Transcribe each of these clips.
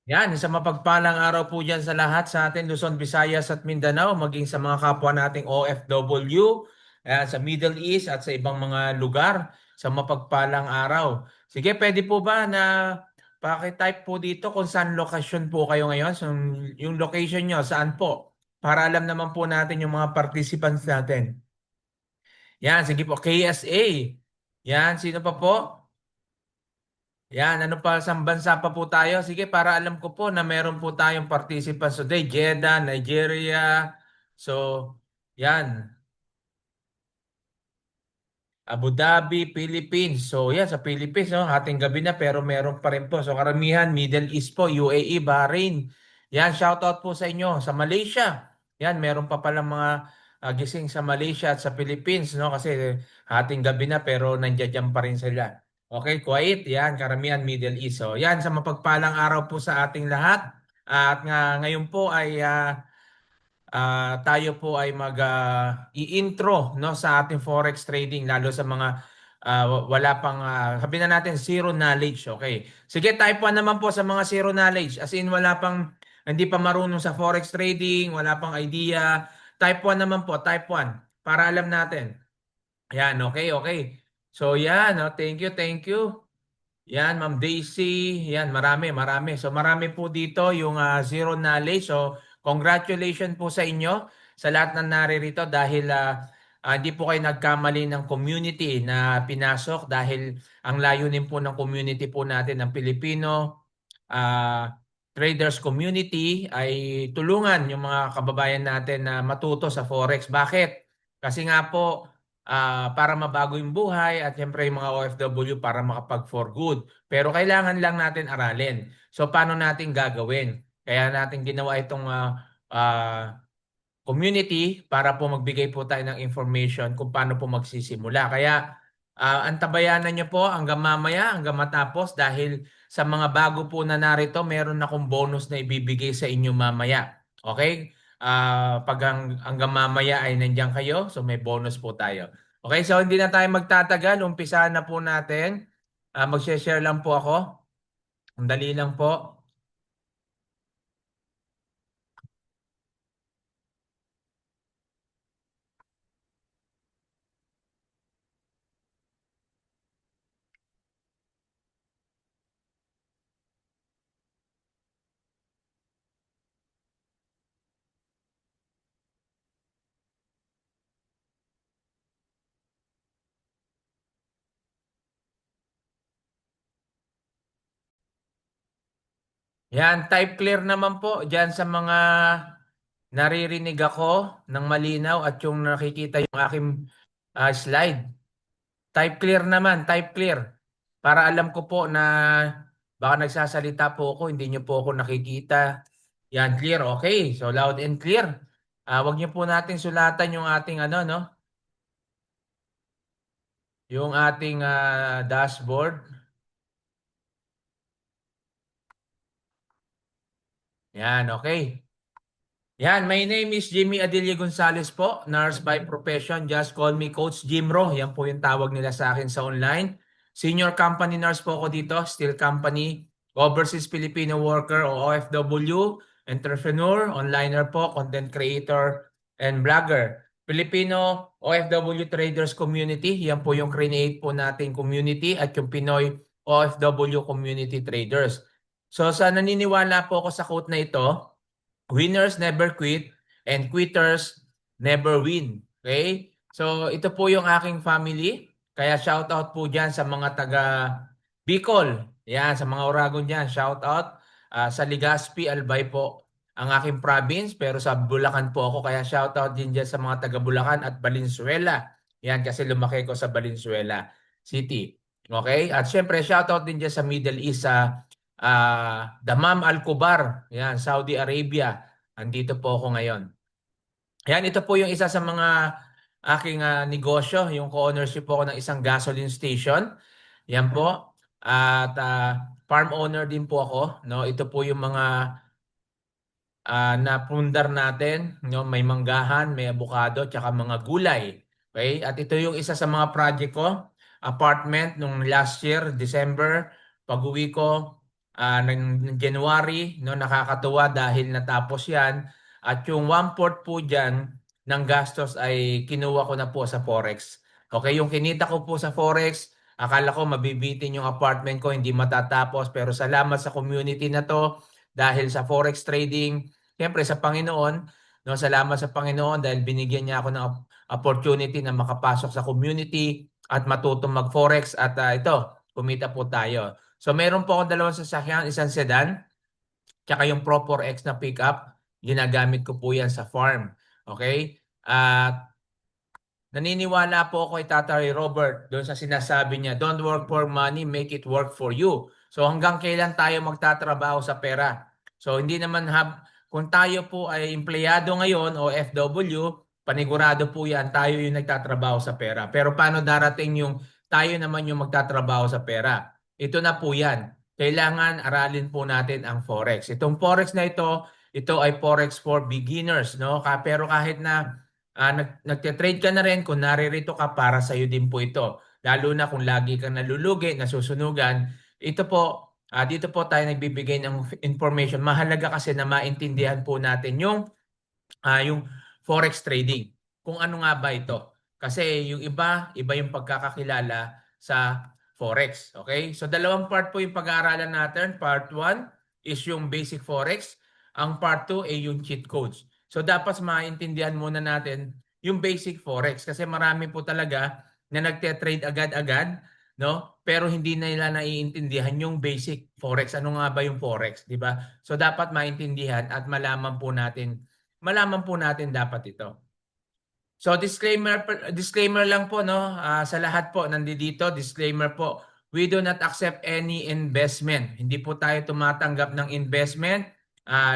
Yan, isang mapagpalang araw po dyan sa lahat sa atin, Luzon, Visayas at Mindanao, maging sa mga kapwa nating OFW, sa Middle East at sa ibang mga lugar, sa mapagpalang araw. Sige, pwede po ba na paki-type po dito kung saan lokasyon po kayo ngayon? So, yung location nyo, saan po? Para alam naman po natin yung mga participants natin. Yan, sige po, KSA. Yan, sino pa po? Yan, ano pa, sa bansa pa po tayo? Sige, para alam ko po na meron po tayong participants today. Jeddah, Nigeria. So, yan. Abu Dhabi, Philippines. So, yan, sa Philippines, no, hating gabi na pero meron pa rin po. So, karamihan, Middle East po, UAE, Bahrain. Yan, shoutout po sa inyo. Sa Malaysia. Yan, meron pa palang mga gising sa Malaysia at sa Philippines, no? Kasi hating gabi na pero nandiyan pa rin sila. Okay, Kuwait, yan, karamihan Middle East. So, yan, sa mapagpalang araw po sa ating lahat. At nga, ngayon po ay tayo po ay i-intro no sa ating forex trading lalo sa mga wala pang sabihin na natin zero knowledge. Okay. Sige, type 1 naman po sa mga zero knowledge. As in wala pang hindi pa marunong sa forex trading, wala pang idea. Type 1 naman po, type 1 para alam natin. Yan, okay, okay. So yan, no, thank you, thank you. Yan, Ma'am Daisy. Yan, marami, marami. So marami po dito yung zero knowledge. So congratulations po sa inyo sa lahat ng naririto dahil hindi po kayo nagkamali ng community na pinasok dahil ang layunin po ng community po natin ng Pilipino ah, traders community ay tulungan yung mga kababayan natin na matuto sa Forex. Bakit? Kasi nga po para mabago yung buhay at siyempre yung mga OFW para makapag for good. Pero kailangan lang natin aralin. So paano natin gagawin? Kaya natin ginawa itong community para po magbigay po tayo ng information kung paano po magsisimula. Kaya antabayanan niyo po hanggang mamaya, hanggang matapos dahil sa mga bago po na narito, meron akong bonus na ibibigay sa inyo mamaya. Okay? Hanggang mamaya ay nandiyan kayo, so may bonus po tayo. Okay, so hindi na tayo magtatagal. Umpisahan na po natin. Mag-share lang po ako. Ang dali lang po. Yan, type clear naman po dyan sa mga naririnig ako ng malinaw at yung nakikita yung aking slide. Type clear naman, type clear. Para alam ko po na baka nagsasalita po ako, hindi nyo po ako nakikita. Yan, clear. Okay, so loud and clear. Wag niyo po natin sulatan yung ating ano, no? Yung ating dashboard. Yan, okay. Yan, my name is Jimmy Adilio Gonzalez po, nurse by profession. Just call me Coach Jimro. Yan po yung tawag nila sa akin sa online. Senior company nurse po ako dito, steel company, overseas Filipino worker o OFW, entrepreneur, onliner po, content creator, and blogger. Filipino OFW Traders Community, yan po yung create po nating community at yung Pinoy OFW Community Traders. So sa naniniwala po ako sa quote na ito, winners never quit and quitters never win. Okay? So ito po yung aking family. Kaya shout out po dyan sa mga taga Bicol. Yan, sa mga Oragon dyan. Shout out sa Legazpi, Albay po ang aking province. Pero sa Bulacan po ako. Kaya shout out din dyan sa mga taga Bulacan at Valenzuela. Yan, kasi lumaki ko sa Valenzuela City. Okay? At syempre, shout out din dyan sa Middle East sa Damam Al Kubar, yan, Saudi Arabia. Andito po ako ngayon. Yan, ito po yung isa sa mga aking negosyo, yung co-ownership po ako ng isang gasoline station. Yan po. At farm owner din po ako, no? Ito po yung mga napundar natin, no? May manggahan, may abukado, tsaka mga gulay. Okay? At ito yung isa sa mga project ko, apartment nung last year, December, pag-uwi ko. ng January, no, nakakatuwa dahil natapos yan. At yung 1/4 po dyan ng gastos ay kinuha ko na po sa Forex. Okay, yung kinita ko po sa Forex, akala ko mabibitin yung apartment ko, hindi matatapos. Pero salamat sa community na to dahil sa Forex trading, siyempre sa Panginoon, no, salamat sa Panginoon dahil binigyan niya ako ng opportunity na makapasok sa community at matutong mag-Forex at ito, kumita po tayo. So meron po akong dalawang sasakyan, isang sedan, tsaka yung Pro 4X na pickup. Ginagamit ko po yan sa farm. Okay? At naniniwala po ako kay Tatay Robert doon sa sinasabi niya, don't work for money, make it work for you. So hanggang kailan tayo magtatrabaho sa pera? So hindi naman kung tayo po ay empleyado ngayon o FW, panigurado po yan, tayo yung nagtatrabaho sa pera. Pero paano darating yung tayo naman yung magtatrabaho sa pera? Ito na po yan. Kailangan aralin po natin ang Forex. Itong Forex na ito ay Forex for beginners, no? Pero kahit na nagte-trade ka na rin, kung naririto ka, para sa iyo din po ito. Lalo na kung lagi kang nalulugi, nasusunugan. Ito po, dito po tayo nagbibigay ng information. Mahalaga kasi na maintindihan po natin yung forex trading. Kung ano nga ba ito? Kasi yung iba yung pagkakakilala sa forex. Okay? So dalawang part po yung pag-aaralan natin. Part 1 is yung basic forex. Ang part 2 ay yung cheat codes. So dapat maintindihan muna natin yung basic forex kasi marami po talaga na nagte-trade agad-agad, no? Pero hindi na nila naiintindihan yung basic forex. Ano nga ba yung forex, di ba? So dapat maintindihan at malaman po natin dapat ito. So disclaimer lang po, no, sa lahat po nandito, disclaimer po. We do not accept any investment. Hindi po tayo tumatanggap ng investment,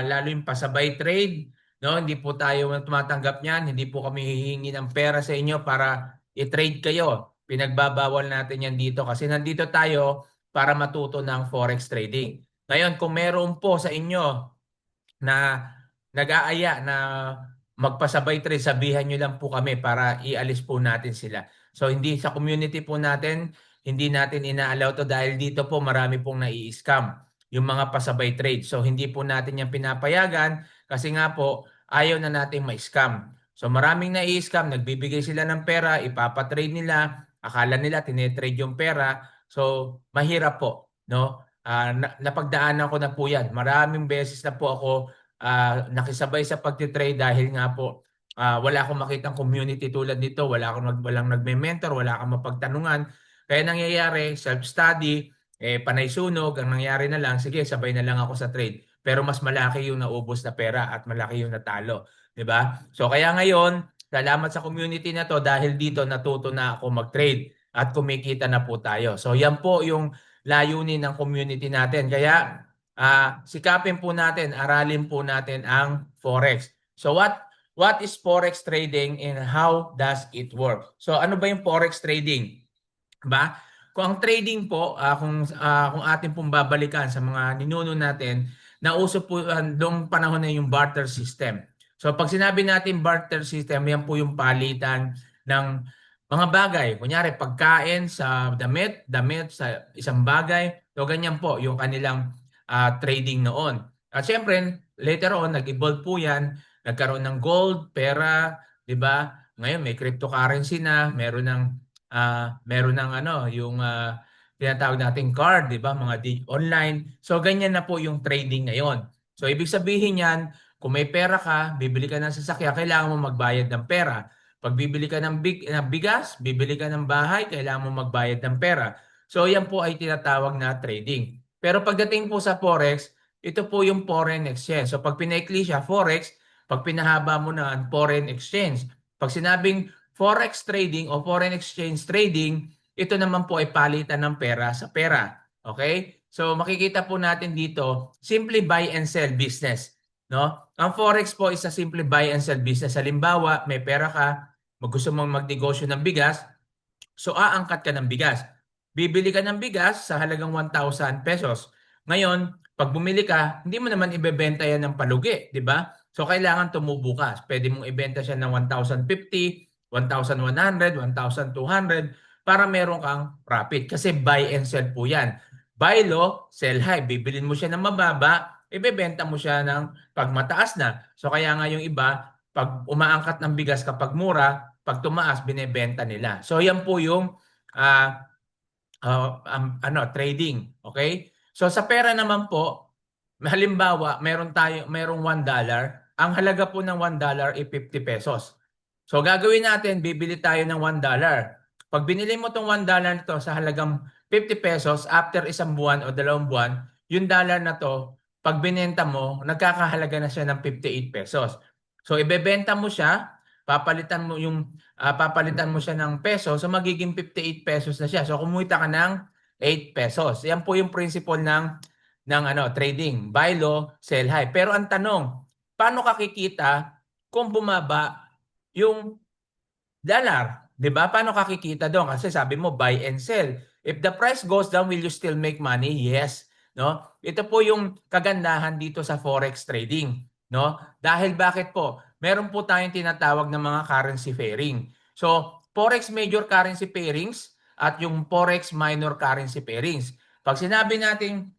lalo yung pasabay trade, no? Hindi po tayo tumatanggap niyan. Hindi po kami hihingi ng pera sa inyo para i-trade kayo. Pinagbabawal natin yan dito kasi nandito tayo para matuto ng forex trading. Ngayon, kung meron po sa inyo na nag-aaya na magpasabay trade, sabihan nyo lang po kami para ialis po natin sila. So hindi sa community po natin, hindi natin ina-allow to dahil dito po marami pong nai-scam yung mga pasabay trade. So hindi po natin yan pinapayagan kasi nga po ayaw na nating ma-scam. So maraming nai-scam, nagbibigay sila ng pera, ipapatrade nila, akala nila tinetrade yung pera. So mahirap po, no? Napagdaanan ko na po yan. Maraming beses na po ako nakisabay sa pagtitrade dahil nga po wala akong makitang community tulad nito, walang nagme-mentor, wala kang mapagtanungan. Kaya nangyayari, self-study, panay sunog, ang nangyari na lang, sige, sabay na lang ako sa trade. Pero mas malaki yung naubos na pera at malaki yung natalo. 'Di ba? So kaya ngayon, salamat sa community na to dahil dito natuto na ako mag-trade at kumikita na po tayo. So yan po yung layunin ng community natin. Kaya sikapin po natin, aralin po natin ang Forex. So what is Forex trading and how does it work? So ano ba yung Forex trading? Ba? Kung ang trading po, kung atin pong babalikan sa mga ninuno natin, nauso po noong panahon na yung barter system. So pag sinabi natin barter system, yan po yung palitan ng mga bagay. Kunyari, pagkain sa damit, damit sa isang bagay. So ganyan po yung kanilang trading noon. At syempre, later on, nag-evolve po yan. Nagkaroon ng gold, pera, di ba? Ngayon may cryptocurrency na, meron ng yung tinatawag nating card, di ba? Mga online. So ganyan na po yung trading ngayon. So ibig sabihin yan, kung may pera ka, bibili ka ng sasakyan, kailangan mo magbayad ng pera. Pag bibili ka ng bigas, bibili ka ng bahay, kailangan mo magbayad ng pera. So yan po ay tinatawag na trading. Pero pagdating po sa Forex, ito po yung foreign exchange. So pag pinaikli siya, Forex, pag pinahaba mo na foreign exchange. Pag sinabing Forex trading o foreign exchange trading, ito naman po ay palitan ng pera sa pera. Okay? So makikita po natin dito, simply buy and sell business. No? Ang Forex po is a simply buy and sell business. Halimbawa, may pera ka, gusto mong magnegosyo ng bigas, so aangkat ka ng bigas. Bibili ka ng bigas sa halagang 1,000 pesos. Ngayon, pag bumili ka, hindi mo naman ibebenta yan ng palugi, di ba? So kailangan tumubo ka. Pwede mong ibenta siya ng 1,050, 1,100, 1,200 para meron kang profit. Kasi buy and sell po yan. Buy low, sell high. Bibilin mo siya ng mababa, ibebenta mo siya ng pag mataas na. So kaya nga yung iba, pag umaangkat ng bigas kapag mura, pag tumaas, binebenta nila. So yan po yung ah, trading. Okay? So sa pera naman po, halimbawa, merong $1. Ang halaga po ng $1 ay 50 pesos. So gagawin natin, bibili tayo ng $1. Pag binili mo tong $1 nito sa halagang 50 pesos, after isang buwan o 2 buwan, yung dollar na to, pag binenta mo, nagkakahalaga na siya ng 58 pesos. So ibebenta mo siya, papalitan mo siya ng peso, so magiging 58 pesos na siya. So kumita ka ng 8 pesos. Yan po yung principle ng trading, buy low, sell high. Pero ang tanong, paano ka kikita kung bumaba yung dollar? 'Di ba? Paano ka kikita doon? Kasi sabi mo buy and sell. If the price goes down, will you still make money? Yes, no? Ito po yung kagandahan dito sa forex trading, no? Dahil bakit po? Meron po tayong tinatawag na mga currency pairing. So, forex major currency pairings at yung forex minor currency pairings. Pag sinabi natin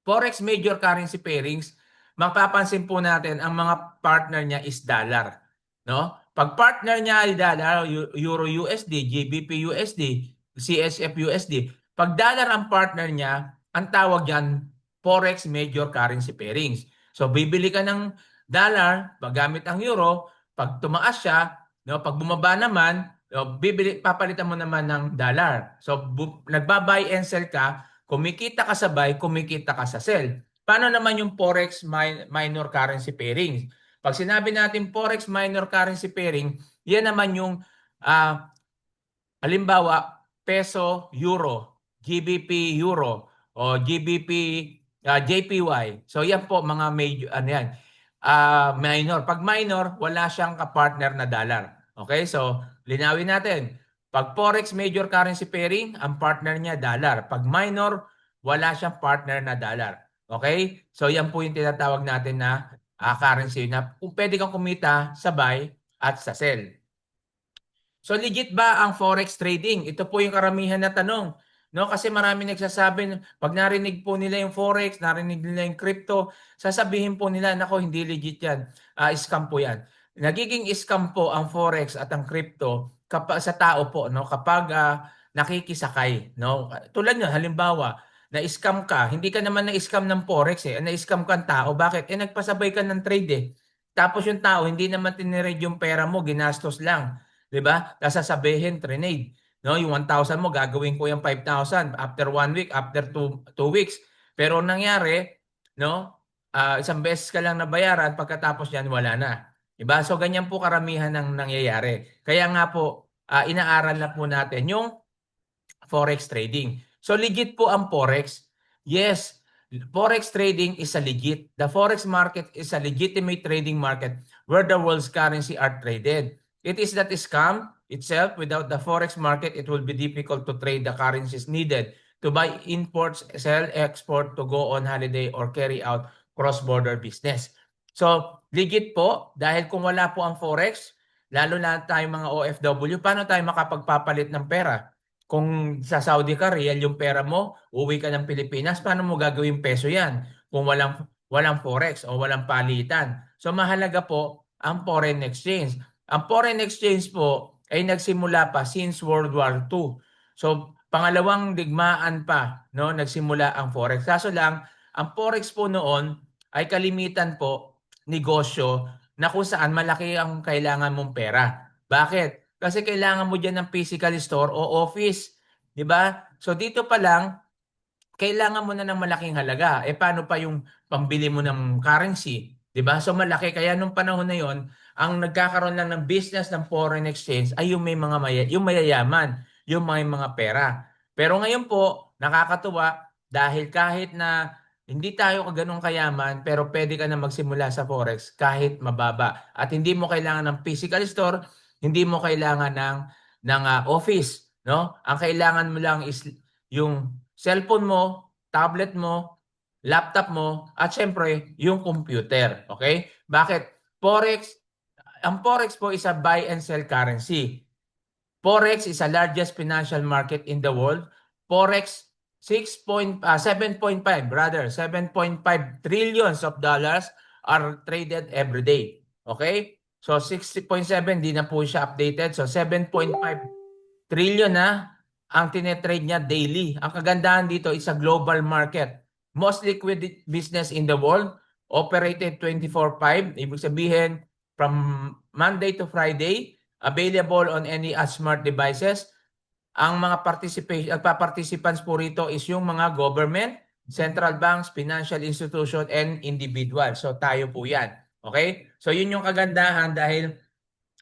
Forex major currency pairings, mapapansin po natin ang mga partner niya is dollar, no? Pag partner niya ay dollar, Euro USD, GBP USD, CSF USD, pag dollar ang partner niya, ang tawag diyan Forex major currency pairings. So bibili ka ng dollar, gamit ang euro, pag tumaas siya, no, pag bumaba naman, no, papalitan mo naman ng dollar. So nagba-buy and sell ka, kumikita ka sa buy, kumikita ka sa sell. Paano naman yung forex minor currency pairing? Pag sinabi natin forex minor currency pairing, yan naman yung halimbawa peso euro, GBP euro o GBP JPY. So yan po mga major ano yan. Minor. Pag minor, wala siyang kapartner na dollar. Okay? So linawin natin. Pag forex major currency pairing, ang partner niya dollar. Pag minor, wala siyang partner na dollar. Okay? So yan po yung tinatawag natin na currency na kung pwede kang kumita sa buy at sa sell. So legit ba ang forex trading? Ito po yung karamihan na tanong. No, kasi marami nagsasabi, pag narinig po nila yung forex, narinig nila yung crypto, sasabihin po nila, nako, hindi legit yan. Scam po yan. Nagiging scam po ang forex at ang crypto kapag sa tao po, no, kapag nakikisakay, no. Tulad nyo, halimbawa, na-scam ka, hindi ka naman na-scam ng forex na-scam ka ng tao. Bakit? Nagpasabay ka ng trade Tapos yung tao, hindi naman tinirade yung pera mo, ginastos lang. 'Di ba? Tapos sasabihin, trinade. No, yung 1,000 mo, gagawin ko yung 5,000 after 1 week, after two weeks. Pero nangyari, no, isang beses ka lang nabayaran, pagkatapos yan, wala na. 'Di ba? So, ganyan po karamihan ng nangyayari. Kaya nga po, inaaral na po natin yung forex trading. So legit po ang forex? Yes, forex trading is a legit. The forex market is a legitimate trading market where the world's currency are traded. It is that scam itself. Without the forex market, it will be difficult to trade the currencies needed to buy imports, sell, export, to go on holiday, or carry out cross-border business. So, legit po, dahil kung wala po ang forex, lalo na tayong mga OFW, paano tayo makapagpapalit ng pera? Kung sa Saudi ka, real yung pera mo, uwi ka ng Pilipinas, paano mo gagawin peso yan? Kung walang forex o walang palitan. So mahalaga po ang foreign exchange. Ang foreign exchange po ay nagsimula pa since World War II. So pangalawang digmaan pa, no, nagsimula ang forex. Kaso lang, ang forex po noon ay kalimitan po negosyo na kung saan malaki ang kailangan mong pera. Bakit? Kasi kailangan mo diyan ng physical store o office, 'di ba? So dito pa lang kailangan mo na ng malaking halaga. Paano pa yung pambili mo ng currency, 'di ba? So malaki kaya nung panahon na 'yon, ang nagkakaroon lang ng business ng foreign exchange ay yung may yung mayayaman, yung may mga pera. Pero ngayon po, nakakatuwa dahil kahit na hindi tayo ganun kayaman, pero pwede ka na magsimula sa forex kahit mababa. At hindi mo kailangan ng physical store, hindi mo kailangan ng office, no? Ang kailangan mo lang is yung cellphone mo, tablet mo, laptop mo, at syempre, yung computer. Okay? Bakit? Ang Forex po is a buy and sell currency. Forex is the largest financial market in the world. Forex 7.5 brother, 7.5 trillions of dollars are traded every day. Okay? So 60.7 di na po siya updated. So 7.5 trillion na ang tinetrade niya daily. Ang kagandahan dito is a global market. Most liquid business in the world, operated 24/5. Ibig sabihin, from Monday to Friday, available on any smart devices. Ang mga participants po rito is yung mga government, central banks, financial institution, and individual. So tayo po yan. Okay? So yun yung kagandahan dahil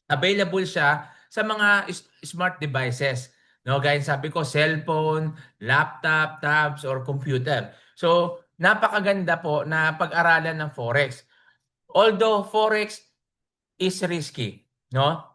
available siya sa mga smart devices. No, guys, sabi ko cellphone, laptop, tabs, or computer. So napakaganda po na pag-aralan ng Forex. Although Forex is risky, no?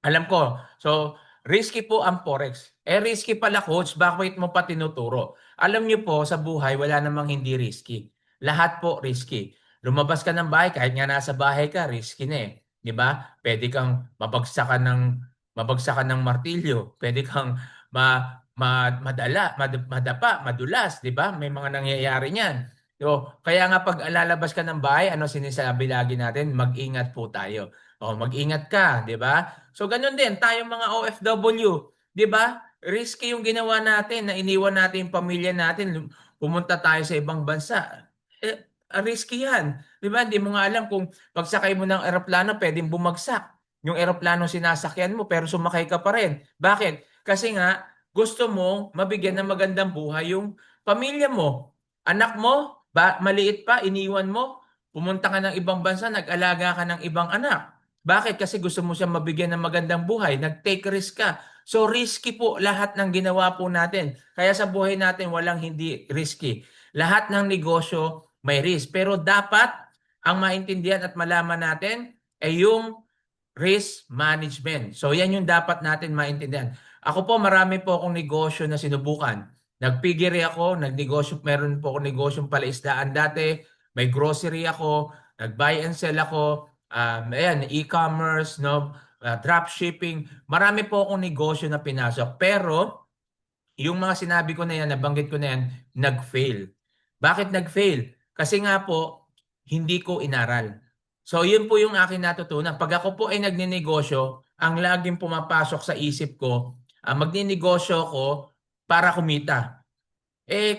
Alam ko. So, risky po ang Forex. Risky pala coach, bakit mo pa tinuturo? Alam niyo po, sa buhay, wala namang hindi risky. Lahat po risky. Lumabas ka ng bahay, kahit nga nasa bahay ka, risky na eh. Di ba? Pwede kang mabagsakan ng martilyo. Pwede kang madapa, madulas. Di ba? May mga nangyayari niyan. So, kaya nga pag lalabas ka ng bahay, ano sinasabi lagi natin? Mag-ingat po tayo. O, mag-ingat ka, di ba? So ganun din, tayong mga OFW, 'di ba? Risky yung ginawa natin na iniwan natin yung pamilya natin, pumunta tayo sa ibang bansa. Risky 'yan. 'Di ba? Hindi mo nga alam kung pagsakay mo ng eroplano, pwedeng bumagsak. Yung eroplano sinasakyan mo pero sumakay ka pa rin. Bakit? Kasi nga gusto mo mabigyan ng magandang buhay yung pamilya mo. Anak mo, maliit pa, iniwan mo, pumunta ka ng ibang bansa, nag-alaga ka ng ibang anak. Bakit? Kasi gusto mo siya mabigyan ng magandang buhay. Nag-take risk ka. So risky po lahat ng ginawa po natin. Kaya sa buhay natin walang hindi risky. Lahat ng negosyo may risk. Pero dapat ang maintindihan at malaman natin ay yung risk management. So yan yung dapat natin maintindihan. Ako po marami po akong negosyo na sinubukan. Nagpigiri ako, meron po akong negosyong palaisdaan dati, may grocery ako, nag-buy and sell ako, ayan, e-commerce, no, drop shipping. Marami po akong negosyo na pinasok. Pero yung mga sinabi ko na yan, nabanggit ko na yan, nag-fail. Bakit nag-fail? Kasi nga po, hindi ko inaral. So yun po yung akin natutunan. Pag ako po ay nagninegosyo, ang laging pumapasok sa isip ko, magninegosyo ko para kumita.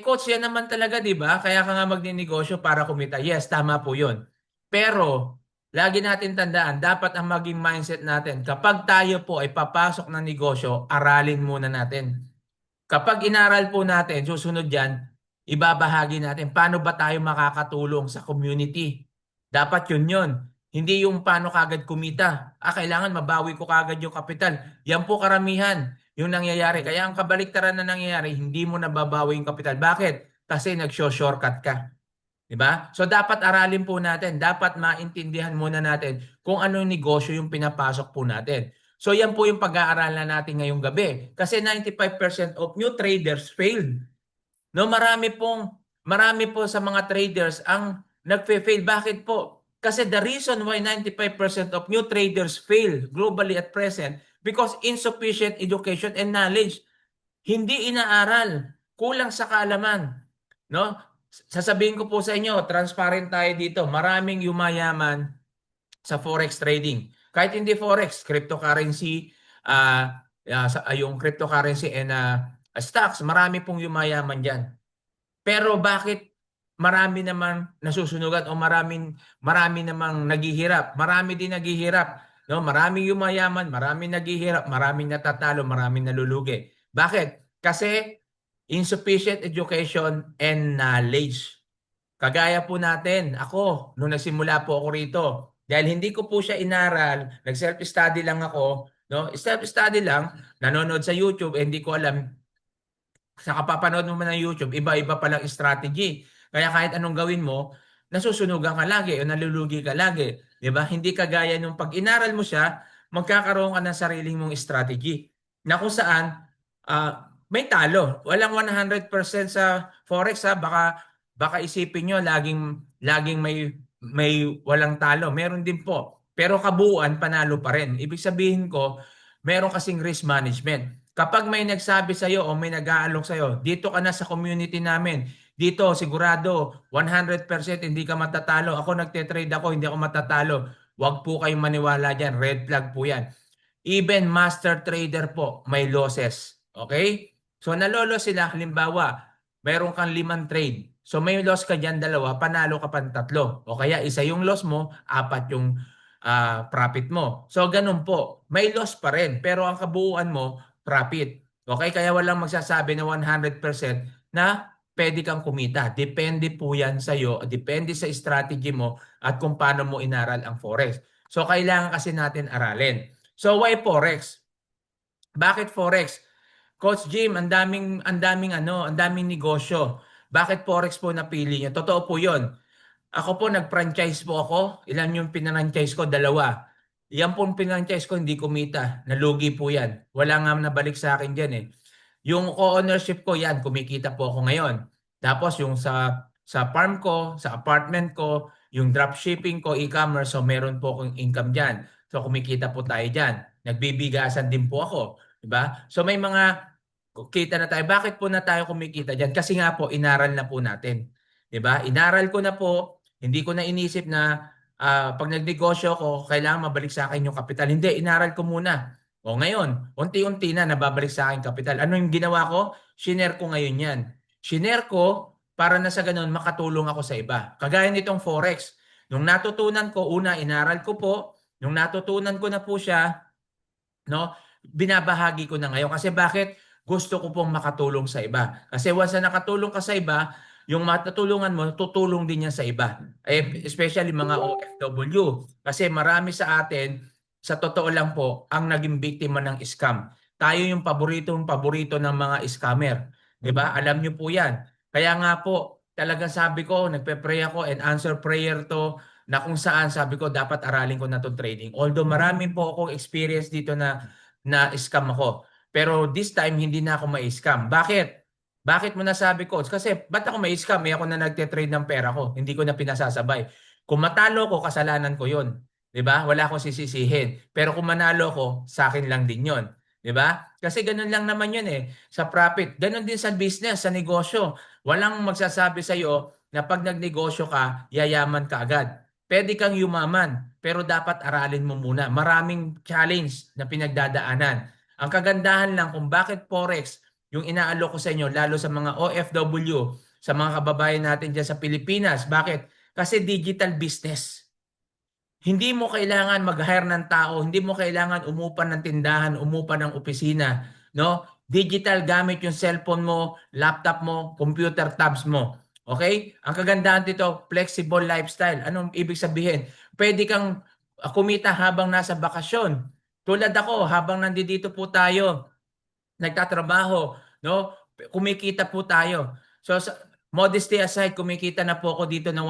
Coach, yan naman talaga, di ba? Kaya ka nga magninegosyo para kumita. Yes, tama po yun. Pero, lagi natin tandaan, dapat ang maging mindset natin, kapag tayo po ay papasok ng negosyo, aralin muna natin. Kapag inaral po natin, susunod yan, ibabahagi natin paano ba tayo makakatulong sa community. Dapat yun. Hindi yung paano kagad kumita. Kailangan mabawi ko kagad yung kapital. Yan po karamihan yung nangyayari. Kaya ang kabaliktaran na nangyayari, hindi mo nababawi yung kapital. Bakit? Kasi nag-shortcut ka. Diba? So dapat aralin po natin, dapat maintindihan muna natin kung ano yung negosyo yung pinapasok po natin. So yan po yung pag-aaralan natin ngayong gabi. Kasi 95% of new traders failed. No, marami po sa mga traders ang nagfe-fail. Bakit po? Kasi the reason why 95% of new traders fail globally at present because insufficient education and knowledge. Hindi inaaral, kulang sa kaalaman, no? Sasabihin ko po sa inyo, transparent tayo dito. Maraming yumayaman sa forex trading. Kahit hindi forex, cryptocurrency, yung cryptocurrency and stocks, marami pong yumayaman diyan. Pero bakit marami naman nasusunugan o marami namang naghihirap? Marami din naghihirap, no? Maraming yumayaman, maraming naghihirap, maraming natatalo, maraming nalulugi. Bakit? Kasi insufficient education and knowledge. Kagaya po natin, ako, nung nagsimula po ako rito, dahil hindi ko po siya inaral, nag-self-study lang ako, no? Self-study lang, nanonood sa YouTube, hindi ko alam sa kapapanood mo ng YouTube, iba-iba palang strategy. Kaya kahit anong gawin mo, nasusunugan ka lagi o nalulugi ka lagi. Di ba? Hindi kagaya nung pag inaral mo siya, magkakaroon ka ng sariling mong strategy. Na kung saan, may talo. Walang 100% sa Forex ha. Baka isipin nyo, laging may walang talo. Meron din po. Pero kabuuan, panalo pa rin. Ibig sabihin ko, meron kasing risk management. Kapag may nagsabi sa'yo o may nag-aalok sa'yo, dito ka na sa community namin. Dito, sigurado, 100% hindi ka matatalo. Ako nagte-trade ako, hindi ako matatalo. Huwag po kayong maniwala dyan. Red flag po yan. Even master trader po, may losses. Okay? So nalolo sila, halimbawa, mayroon kang 5 trade. So may loss ka dyan, 2, panalo ka pa ng 3. O kaya isa yung loss mo, 4 yung profit mo. So ganun po, may loss pa rin, pero ang kabuuan mo, profit. Okay? Kaya walang magsasabi na 100% na pwede kang kumita. Depende po yan sa iyo, depende sa strategy mo at kung paano mo inaral ang Forex. So kailangan kasi natin aralin. So why Forex? Bakit Forex? Coach Jim, ang daming negosyo. Bakit Forex po napili niyo? Totoo po 'yon. Ako po nag-franchise po ako. Ilan yung pinanchise ko? 2. Yan po pinanchise ko hindi kumita. Nalugi po yan. Wala nga nabalik sa akin diyan eh. Yung co-ownership ko yan, kumikita po ako ngayon. Tapos yung sa farm ko, sa apartment ko, yung dropshipping ko, e-commerce, so meron po akong income diyan. So kumikita po tayo diyan. Nagbibigasan din po ako, 'di ba? So may mga kita na tayo. Bakit po na tayo kumikita diyan? Kasi nga po inaral na po natin. 'Di ba? Inaral ko na po, hindi ko na inisip na pag nagnegosyo ko, kailangan mabalik sa akin yung kapital. Hindi, inaral ko muna. O ngayon, unti-unti na nababalik sa akin kapital. Ano yung ginawa ko? Shinare ko ngayon yan. Shinare ko para na sa ganun makatulong ako sa iba. Kagaya nitong Forex. Nung natutunan ko, una, inaral ko po. Nung natutunan ko na po siya, no, binabahagi ko na ngayon. Kasi bakit? Gusto ko pong makatulong sa iba. Kasi once na nakatulong ka sa iba, yung matutulungan mo, tutulong din yan sa iba. Especially mga OFW. Kasi marami sa atin, sa totoo lang po, ang naging biktima ng scam. Tayo yung paborito ng mga scammer. 'Di ba? Alam niyo po yan. Kaya nga po, talagang sabi ko, nagpe-pray ako and answer prayer to na kung saan sabi ko dapat aralin ko na itong trading. Although marami po akong experience dito na scam ako. Pero this time hindi na ako ma-scam. Bakit? Bakit mo nasabi ko? Kasi ba't ako ma-scam? Ako na nagte-trade ng pera ko. Hindi ko na pinasasabay. Kung matalo ko, kasalanan ko 'yon. 'Di ba? Wala akong sisisihin. Pero kung manalo ko, sa akin lang din 'yon. 'Di ba? Kasi ganun lang naman 'yun eh sa profit. Ganun din sa business, sa negosyo. Walang magsasabi sa iyo na pag nagnegosyo ka, yayaman ka agad. Pwede kang yumaman, pero dapat aralin mo muna. Maraming challenge na pinagdadaanan. Ang kagandahan lang kung bakit Forex yung inaalok ko sa inyo, lalo sa mga OFW, sa mga kababayan natin dyan sa Pilipinas. Bakit? Kasi digital business. Hindi mo kailangan mag-hire ng tao, hindi mo kailangan umupa ng tindahan, umupa ng opisina, no? Digital gamit yung cellphone mo, laptop mo, computer tabs mo. Okay? Ang kagandahan dito, flexible lifestyle. Anong ibig sabihin? Pwede kang kumita habang nasa bakasyon. Tulad ako, habang nandito po tayo, nagtatrabaho, no? Kumikita po tayo. So modesty aside, kumikita na po ako dito ng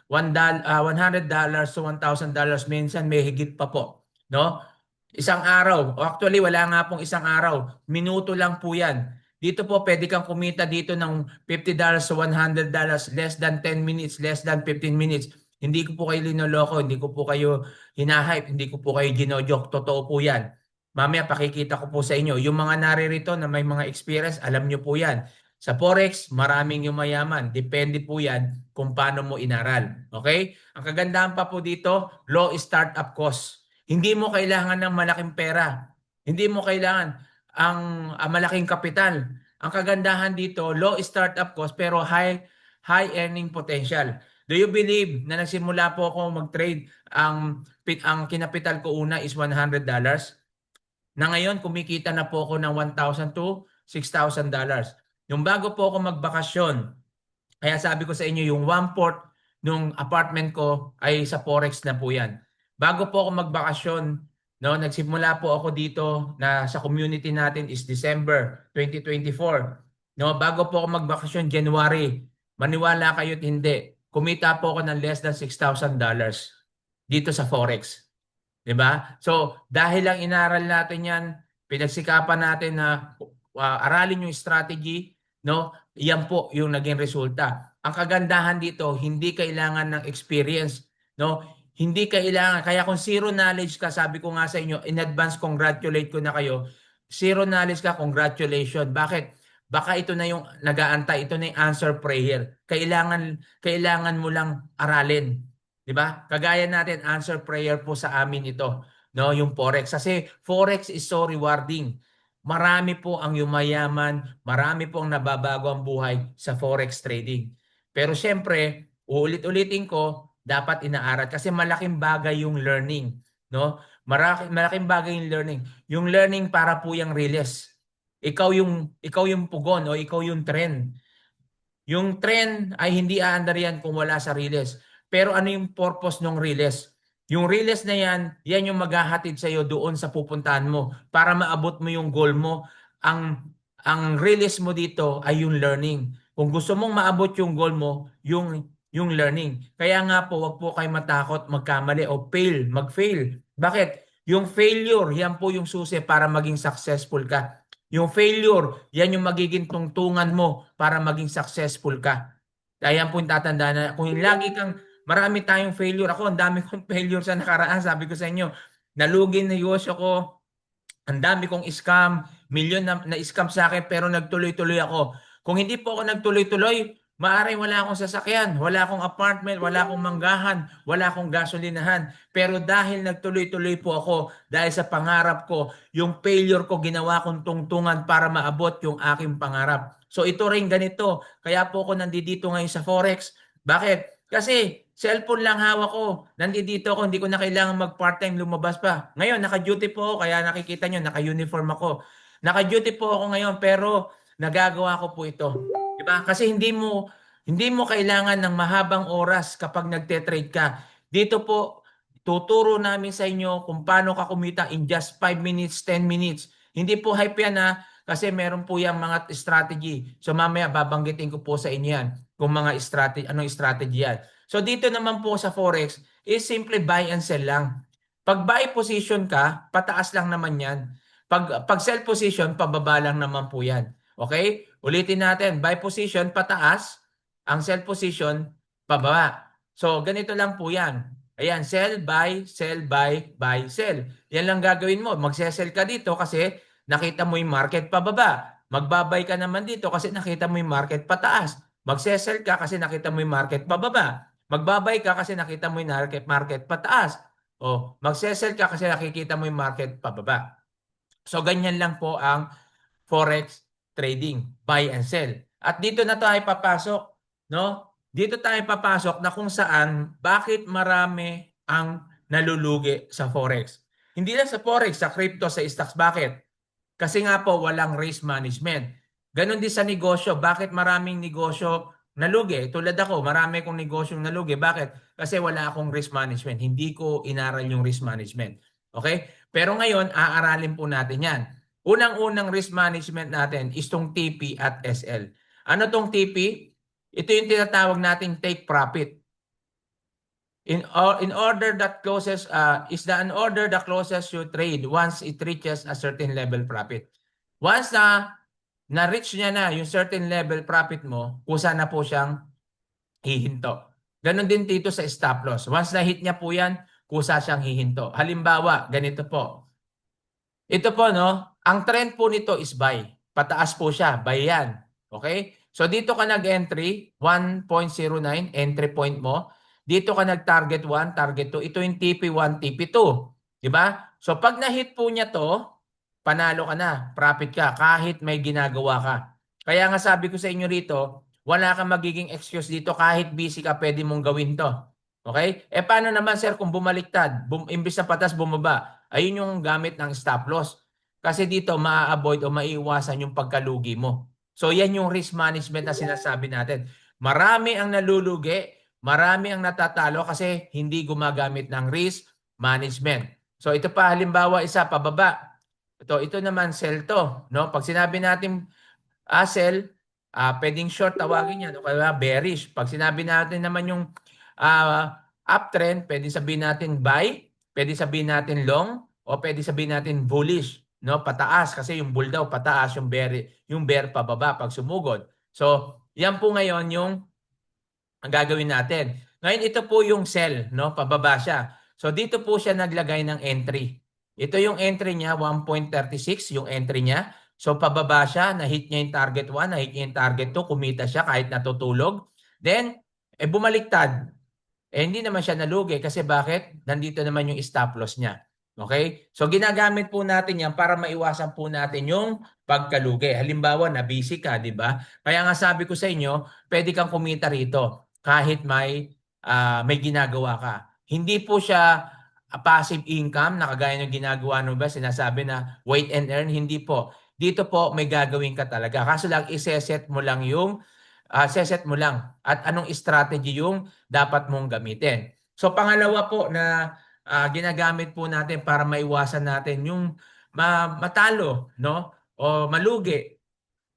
$100 to $1,000, minsan may higit pa po, no? Isang araw, o actually wala nga pong isang araw, minuto lang po 'yan. Dito po pwede kang kumita dito ng $50 to $100, less than 10 minutes, less than 15 minutes. Hindi ko po kayo linoloko, hindi ko po kayo hinahype, hindi ko po kayo ginojok. Totoo po 'yan. Mamaya pakikita ko po sa inyo. Yung mga naririto na may mga experience, alam nyo po yan. Sa Forex, maraming yumayaman. Depende po yan kung paano mo inaral. Okay? Ang kagandahan pa po dito, low startup cost. Hindi mo kailangan ng malaking pera. Hindi mo kailangan ang malaking kapital. Ang kagandahan dito, low startup cost pero high earning potential. Do you believe na nagsimula po ako mag-trade, ang kinapital ko una is $100? Na ngayon kumikita na po ako ng $1,000 to $6,000. Yung bago po ako magbakasyon, kaya sabi ko sa inyo yung 1/4 nung apartment ko ay sa Forex na po yan. Bago po ako magbakasyon, no, nagsimula po ako dito na sa community natin is December 2024. No, bago po ako magbakasyon January, maniwala kayo't hindi, kumita po ako ng less than $6,000 dito sa Forex. 'Di ba? So, dahil lang inaral natin 'yan, pinagsikapan natin na aralin yung strategy, no? Yan po yung naging resulta. Ang kagandahan dito, hindi kailangan ng experience, no? Hindi kailangan. Kaya kung zero knowledge ka, sabi ko nga sa inyo, in advance congratulate ko na kayo. zero knowledge ka, congratulations. Bakit? Baka ito na yung nag-aantay, ito na yung answer prayer. Kailangan mo lang aralin. 'Di ba? Kagaya natin, answer prayer po sa amin ito, no, yung Forex. Kasi Forex is so rewarding. Marami po ang yumayaman, marami po ang nababago ang buhay sa Forex trading. Pero siyempre, uulit-ulitin ko, dapat inaaral kasi malaking bagay yung learning, no? Malaking bagay yung learning. Yung learning para po yung release. Ikaw yung pugon o ikaw yung trend. Yung trend ay hindi aandar yan kung wala sa Riles. Pero ano yung purpose ng Riles? Yung Riles na yan yung maghahatid sa iyo doon sa pupuntahan mo para maabot mo yung goal mo. Ang Riles mo dito ay yung learning. Kung gusto mong maabot yung goal mo, yung learning. Kaya nga po, wag po kayo matakot magkamali o mag-fail. Bakit? Yung failure, yan po yung susi para maging successful ka. Yung failure, yan yung magiging tungtungan mo para maging successful ka. Kaya yan po yung tatandaan na kung lagi marami tayong failure. Ako, ang dami kong failure sa nakaraan. Sabi ko sa inyo, nalugi na negosyo ko, ang dami kong scam, milyon na scam sa akin pero nagtuloy-tuloy ako. Kung hindi po ako nagtuloy-tuloy, maaring wala akong sasakyan, wala akong apartment, wala akong manggahan, wala akong gasolinahan. Pero dahil nagtuloy-tuloy po ako, dahil sa pangarap ko, yung failure ko ginawa kong tungtungan para maabot yung aking pangarap. So ito rin ganito. Kaya po ako nandito ngayon sa Forex. Bakit? Kasi cellphone lang hawak ko. Nandito ako, hindi ko na kailangan mag-part-time lumabas pa. Ngayon, naka-duty po ako, kaya nakikita nyo, naka-uniform ako. Naka-duty po ako ngayon, pero nagagawa ko po ito. Diba? Kasi hindi mo kailangan ng mahabang oras kapag nagte-trade ka. Dito po, tuturo namin sa inyo kung paano ka kumita in just 5 minutes, 10 minutes. Hindi po hype yan ha, kasi meron po yung mga strategy. So mamaya babanggitin ko po sa inyo yan kung mga strategy, anong strategy yan. So dito naman po sa Forex is simple buy and sell lang. Pag buy position ka, pataas lang naman yan. Pag sell position, pababa lang naman po yan. Okay? Ulitin natin, buy position pataas, ang sell position pababa. So ganito lang po yan. Ayan, sell, buy, sell. Yan lang gagawin mo. Magse-sell ka dito kasi nakita mo yung market pababa. Magbabay ka naman dito kasi nakita mo yung market pataas. Magse-sell ka kasi nakita mo yung market pababa. Magbabay ka kasi nakita mo yung market pataas. O magse-sell ka kasi nakikita mo yung market pababa. So ganyan lang po ang Forex trading, buy and sell. At dito na tayo papasok, no? Dito tayo papasok na kung saan bakit marami ang nalulugi sa Forex. Hindi lang sa Forex, sa crypto, sa stocks. Bakit? Kasi nga po walang risk management. Ganon din sa negosyo. Bakit maraming negosyo nalugi? Tulad ako, marami akong negosyong nalugi. Bakit? Kasi wala akong risk management. Hindi ko inaral yung risk management. Okay? Pero ngayon, aaralin po natin yan. Unang-unang risk management natin is tong TP at SL. Ano tong TP? Ito yung tinatawag nating take profit. In order that closes is an order the closest you trade once it reaches a certain level profit. Once na-reach niya na yung certain level profit mo, kusa na po siyang hihinto. Ganon din dito sa stop loss. Once na-hit niya po yan, kusa siyang hihinto. Halimbawa, ganito po. Ito po, no? Ang trend po nito is buy. Pataas po siya. Buy yan. Okay? So, dito ka nag-entry, 1.09, entry point mo. Dito ka nag-target 1, target 2. Ito yung TP1, TP2. Diba? So, pag na-hit po niya to, panalo ka na. Profit ka kahit may ginagawa ka. Kaya nga sabi ko sa inyo rito, wala kang magiging excuse dito. Kahit busy ka, pwede mong gawin to. Okay? Paano naman, sir, kung bumaliktad? Imbis na patas, bumaba. Ayun yung gamit ng stop loss. Kasi dito, maa-avoid o maiiwasan yung pagkalugi mo. So, yan yung risk management na sinasabi natin. Marami ang nalulugi, marami ang natatalo kasi hindi gumagamit ng risk management. So, ito pa, halimbawa, isa, pababa. Ito naman, sell to. No? Pag sinabi natin sell, pwedeng short tawagin yan. O kaya bearish. Pag sinabi natin naman yung uptrend, pwedeng sabihin natin buy, pwedeng sabihin natin long, o pwedeng sabihin natin bullish. No, pataas kasi yung bull daw pataas, yung bear pababa pag sumugod. So, yan po ngayon yung ang gagawin natin. Ngayon ito po yung sell, no? Pababa siya. So dito po siya naglagay ng entry. Ito yung entry niya, 1.36 yung entry niya. So pababa siya, na-hit niya yung target 1, na-hit niya yung target 2, kumita siya kahit natutulog. Then, bumaliktad. Hindi naman siya nalugi kasi bakit? Nandito naman yung stop loss niya. Okay? So ginagamit po natin yan para maiwasan po natin yung pagkalugi. Halimbawa, na-busy ka, di ba? Kaya nga sabi ko sa inyo, pwede kang kumita rito kahit may ginagawa ka. Hindi po siya passive income na kagaya ng ginagawa nyo ba? Sinasabi na wait and earn. Hindi po. Dito po may gagawin ka talaga. Kaso lang, iseset mo lang yung seset mo lang at anong strategy yung dapat mong gamitin. So pangalawa po na ginagamit po natin para maiwasan natin yung matalo, no? O malugi.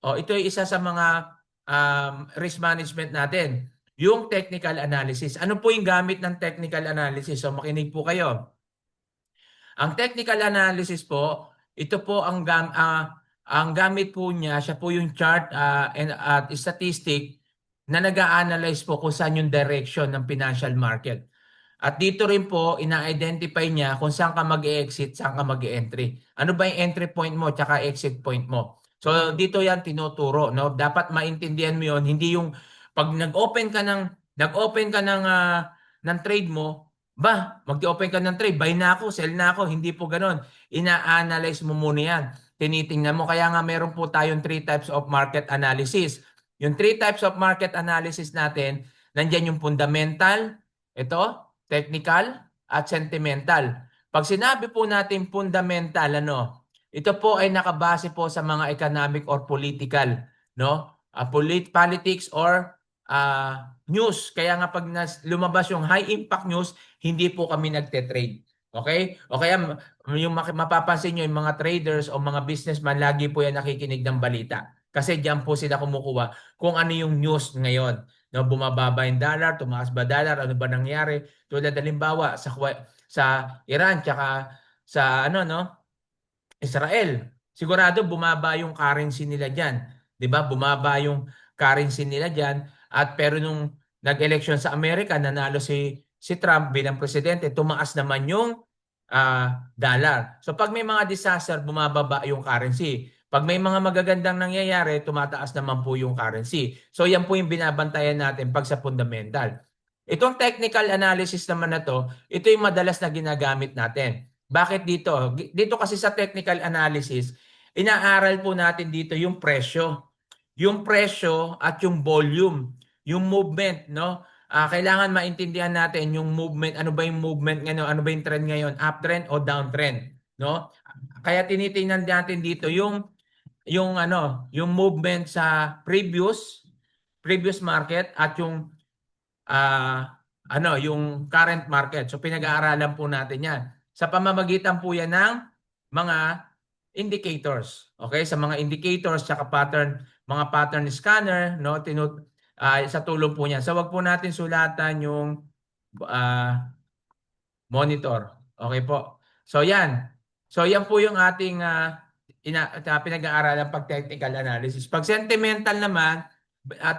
O ito ay isa sa mga risk management natin. Yung technical analysis. Ano po yung gamit ng technical analysis? So makinig po kayo. Ang technical analysis po, ito po ang gamit po niya, siya po yung chart at statistic na nag-a-analyze po kung saan yung direction ng financial market. At dito rin po, ina-identify niya kung saan ka mag-exit, saan ka mag-entry. Ano ba yung entry point mo, tsaka exit point mo. So dito yan tinuturo, no? Dapat maintindihan mo yon, hindi yung pag nag-open ka ng trade mo, mag-open ka ng trade, buy na ako, sell na ako. Hindi po ganoon. Ina-analyze mo muna yan. Tinitingnan mo. Kaya nga meron po tayong three types of market analysis. Yung three types of market analysis natin, nandyan yung fundamental, ito, technical, at sentimental. Pag sinabi po natin fundamental, ito po ay nakabase po sa mga economic or political, no? Politics or news. Kaya nga pag lumabas yung high impact news, hindi po kami nagte-trade. Okay? O kaya yung mapapansin nyo, yung mga traders o mga businessman, lagi po yan nakikinig ng balita. Kasi diyan po sila kumukuha kung ano yung news ngayon. No, bumababa yung dollar, tumaas ba dollar, ano ba nangyari? Tulad halimbawa sa Iran tsaka sa Israel. Sigurado bumaba yung currency nila diyan. 'Di ba? Bumaba yung currency nila diyan at pero nung nag-election sa Amerika, nanalo si Trump bilang presidente, tumaas naman yung dollar. So pag may mga disaster, bumababa yung currency. Pag may mga magagandang nangyayari, tumataas naman po yung currency. So yan po yung binabantayan natin pag sa fundamental. Itong technical analysis naman na to, ito yung madalas na ginagamit natin. Bakit dito? Dito kasi sa technical analysis, inaaral po natin dito yung presyo. Yung presyo at yung volume, yung movement, no? Kailangan maintindihan natin yung movement, ano ba yung movement ngayon, ano ba yung trend ngayon, uptrend o downtrend, no? Kaya tinitingnan natin dito yung movement sa previous market at yung current market. So pinag-aaralan po natin 'yan. Sa pamamagitan po 'yan ng mga indicators. Okay? Sa mga indicators tsaka mga pattern scanner, no, sa tulong po niyan. So wag po natin sulatan yung ah, monitor. Okay po. So yan. So yan po yung ating pinag-aaralan pag technical analysis. Pag sentimental naman,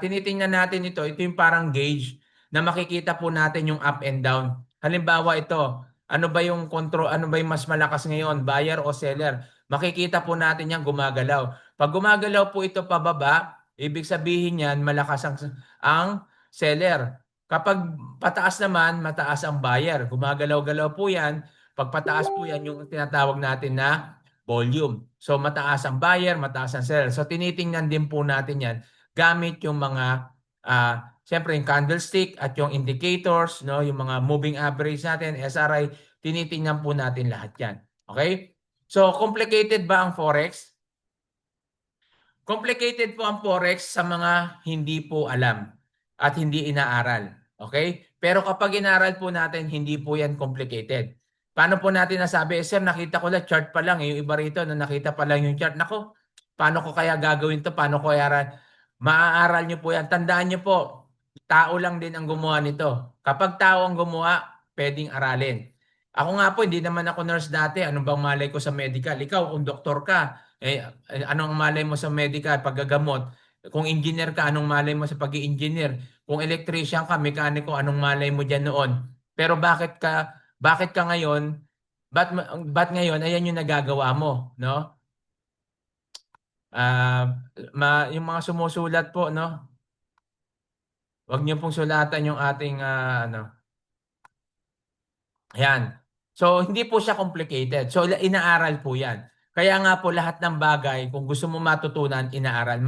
tinitingnan natin ito yung parang gauge na makikita po natin yung up and down. Halimbawa ito, ano ba yung control, ano ba yung mas malakas ngayon, buyer o seller? Makikita po natin yan gumagalaw. Pag gumagalaw po ito pababa, ibig sabihin yan malakas ang seller. Kapag pataas naman, mataas ang buyer. Gumagalaw-galaw po yan. Pag pataas po yan, yung tinatawag natin na volume. So mataas ang buyer, mataas ang seller. So tinitingnan din po natin yan gamit yung mga siyempre yung candlestick at yung indicators, no, yung mga moving average natin, SRI, tinitingnan po natin lahat yan. Okay? So complicated ba ang forex? Complicated po ang forex sa mga hindi po alam at hindi inaaral. Okay? Pero kapag inaaral po natin, hindi po yan complicated. Paano po natin nasabi, sir, nakita ko lang chart pa lang. Yung iba rito na nakita pa lang yung chart. Nako, paano ko kaya gagawin to? Paano ko kaya maaaral nyo po yan? Tandaan nyo po, tao lang din ang gumawa nito. Kapag tao ang gumawa, pwedeng aralin. Ako nga po, hindi naman ako nurse dati. Anong bang malay ko sa medical? Ikaw, kung doktor ka, anong malay mo sa medical, paggagamot? Kung engineer ka, anong malay mo sa pag-i-engineer? Kung electrician ka, mekaniko, anong malay mo diyan noon? Pero bakit ka ngayon Ba't ngayon, ayan yung nagagawa mo, no? Yung mga sumusulat po, no? Huwag niyo pong sulatan yung ating ano. Ayan. So, hindi po siya complicated. So, inaaral po yan. Kaya nga po lahat ng bagay, kung gusto mo matutunan, inaaral.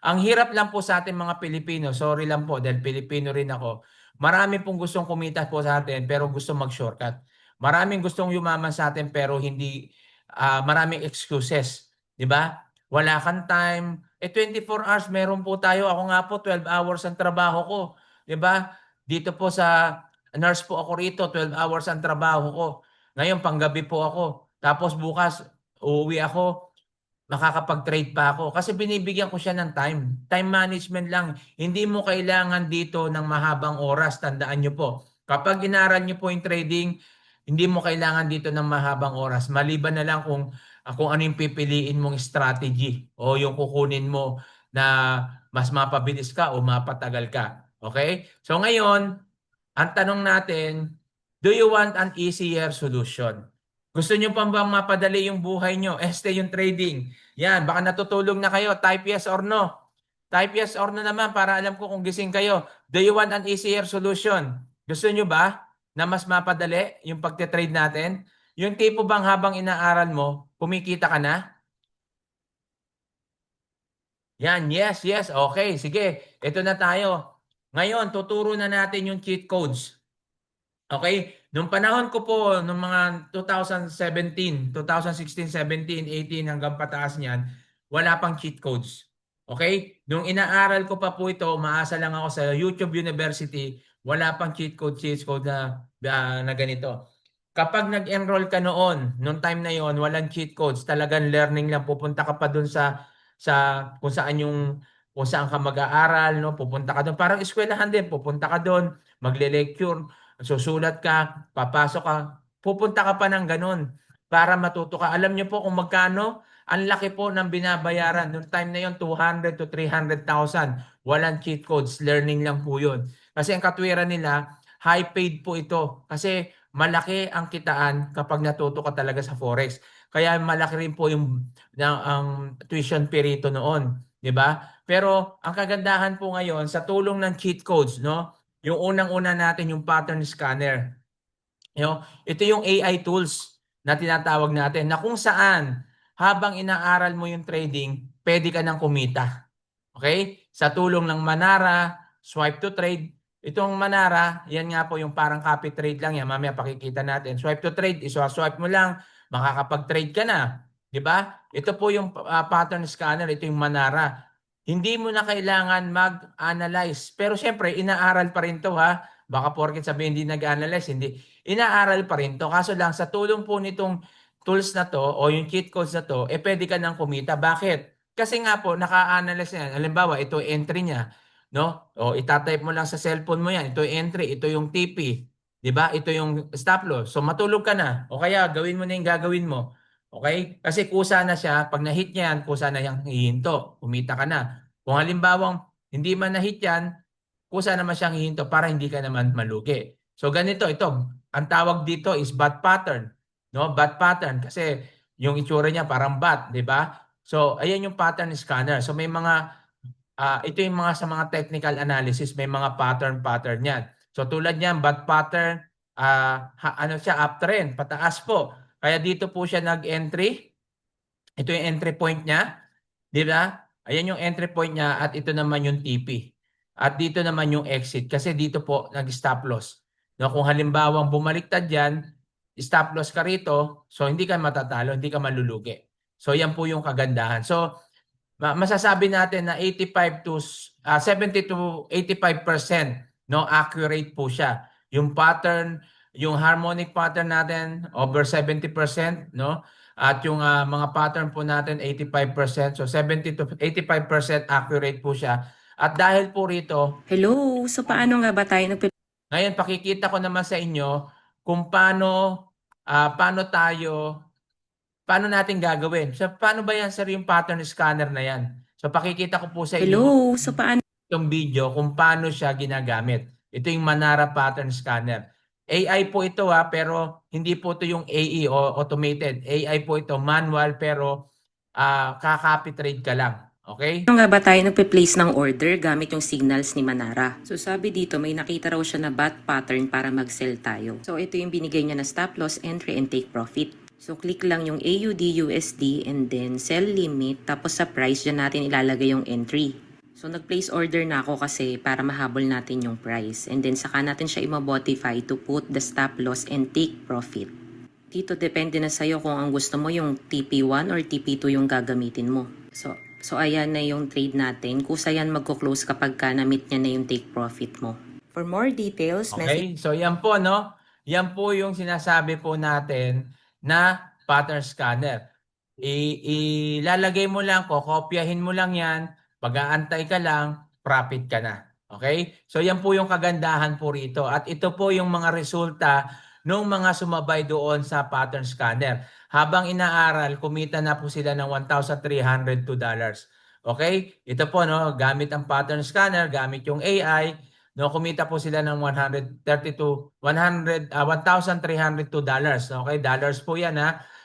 Ang hirap lang po sa ating mga Pilipino, sorry lang po dahil Pilipino rin ako, marami pong gustong kumita po sa atin pero gusto mag-shortcut. Maraming gustong yumaman sa atin pero hindi, maraming excuses. Di ba? Wala kang time. 24 hours meron po tayo. Ako nga po, 12 hours ang trabaho ko. Di ba? Dito po sa nurse po ako rito, 12 hours ang trabaho ko. Ngayon, panggabi po ako. Tapos bukas, uuwi ako, makakapag-trade pa ako. Kasi binibigyan ko siya ng time. Time management lang. Hindi mo kailangan dito ng mahabang oras. Tandaan nyo po. Kapag inaral nyo po yung trading, hindi mo kailangan dito ng mahabang oras. Maliban na lang kung ano yung pipiliin mong strategy o yung kukunin mo na mas mapabilis ka o mapatagal ka. Okay? So ngayon, ang tanong natin, do you want an easier solution? Gusto nyo pa bang mapadali yung buhay nyo? Yung trading. Yan, baka natutulog na kayo. Type yes or no. Type yes or no naman para alam ko kung gising kayo. Do you want an easier solution? Gusto nyo ba na mas mapadali yung pagte-trade natin? Yung tipo bang habang inaaral mo, kumikita ka na? Yan, yes, yes. Okay, sige. Ito na tayo. Ngayon, tuturo na natin yung cheat codes. Okay? Nung panahon ko po, nung mga 2017, 2016, 17, 18 hanggang pataas niyan, wala pang cheat codes. Okay? Nung inaaral ko pa po ito, umaasa lang ako sa YouTube University, wala pang cheat code na ganito. Kapag nag-enroll ka noon, nung time na yon, walang cheat codes, talagang learning lang. Pupunta ka pa doon sa kung saan ka mag-aaral, no? Pupunta ka doon. Parang eskwelahan din, pupunta ka doon, magle-lecture, susulat ka, papasok ka, pupunta ka pa ng ganun para matuto ka. Alam niyo po kung magkano? Ang laki po ng binabayaran. Noong time na yon, 200 to 300,000. Walang cheat codes, learning lang po yun. Kasi ang katwiran nila, high paid po ito. Kasi malaki ang kitaan kapag natuto ka talaga sa Forex. Kaya malaki rin po ang tuition fee rito noon. 'Di ba? Pero ang kagandahan po ngayon sa tulong ng cheat codes, no? Yung unang-una natin yung pattern scanner. Ito yung AI tools na tinatawag natin na kung saan habang inaaral mo yung trading, pwede ka nang kumita. Okay? Sa tulong ng Manara, swipe to trade. Itong Manara, yan nga po yung parang copy trade lang yan. Mamaya pakikita natin. Swipe to trade, swipe mo lang, makakapag-trade ka na. 'Di ba? Ito po yung pattern scanner, ito yung Manara. Hindi mo na kailangan mag-analyze. Pero siyempre, inaaral pa rin to ha. Baka porket sabihin hindi nag-analyze, hindi. Inaaral pa rin to. Kaso lang, sa tulong po nitong tools na to o yung cheat codes na to, pwede ka nang kumita. Bakit? Kasi nga po, naka-analyze yan. Halimbawa, ito entry niya. No? O itatype mo lang sa cellphone mo yan. Ito yung entry, ito yung TP. 'Di ba? Ito yung stop loss. So matulog ka na. O kaya gawin mo na yung gagawin mo. Okay? Kasi kusa na siya, pag na-hit niya yan, kusa na yung hihinto. Kumita ka na. Kung halimbawang hindi man na-hit yan, kusa naman siyang hihinto para hindi ka naman malugi. So ganito, ito, ang tawag dito is bat pattern. No? Bat pattern kasi yung itsura niya parang bat, di ba? So ayan yung pattern scanner. So may ito yung mga sa mga technical analysis, may mga pattern yan. So tulad niyan, bat pattern, ano siya, uptrend, pataas po. Kaya dito po siya nag-entry. Ito yung entry point niya. Di ba? Ayan yung entry point niya at ito naman yung TP. At dito naman yung exit kasi dito po nag-stop loss. No, kung halimbawang bumaliktad yan, stop loss ka rito, so hindi ka matatalo, hindi ka malulugi. So yan po yung kagandahan. So masasabi natin na 70 to 85% no accurate po siya. Yung pattern, yung harmonic pattern natin over 70% no at yung mga pattern po natin 85%. So 70 to 85% accurate po siya. At dahil po rito, Hello, so paano nga ba tayo ngayon pakikita ko naman sa inyo kung paano natin gagawin. So paano ba yan sir yung pattern scanner na yan? So pakikita ko po sa inyo Hello, so paano itong video kung paano siya ginagamit. Ito yung Manara Pattern Scanner. AI po ito pero hindi po ito yung AE o automated. AI po ito, manual pero kaka-copy trade ka lang. Okay? Paano nga ba tayo nagpe-place ng order gamit yung signals ni Manara? So sabi dito, may nakita raw siya na bat pattern para mag-sell tayo. So ito yung binigay niya na stop loss, entry, and take profit. So click lang yung AUD USD and then sell limit. Tapos sa price, dyan natin ilalagay yung entry. So nag-place order na ako kasi para mahabol natin yung price. And then saka natin siya i-modify to put the stop loss and take profit. Dito depende na sa'yo kung ang gusto mo yung TP1 or TP2 yung gagamitin mo. So ayan na yung trade natin. Kusa yan magko-close kapag ka na-meet niya na yung take profit mo. For more details, message. Okay? So yan po, no? Yan po yung sinasabi po natin na pattern scanner. Ilalagay mo lang, kokopyahin mo lang yan, pag-aantay ka lang, profit ka na. Okay? So yan po yung kagandahan po rito. At ito po yung mga resulta ng mga sumabay doon sa pattern scanner. Habang inaaral, kumita na po sila ng $1,302. Okay? Ito po, no? Gamit ang pattern scanner, gamit yung AI, no, kumita po sila ng $1,302. Okay, dollars po 'yan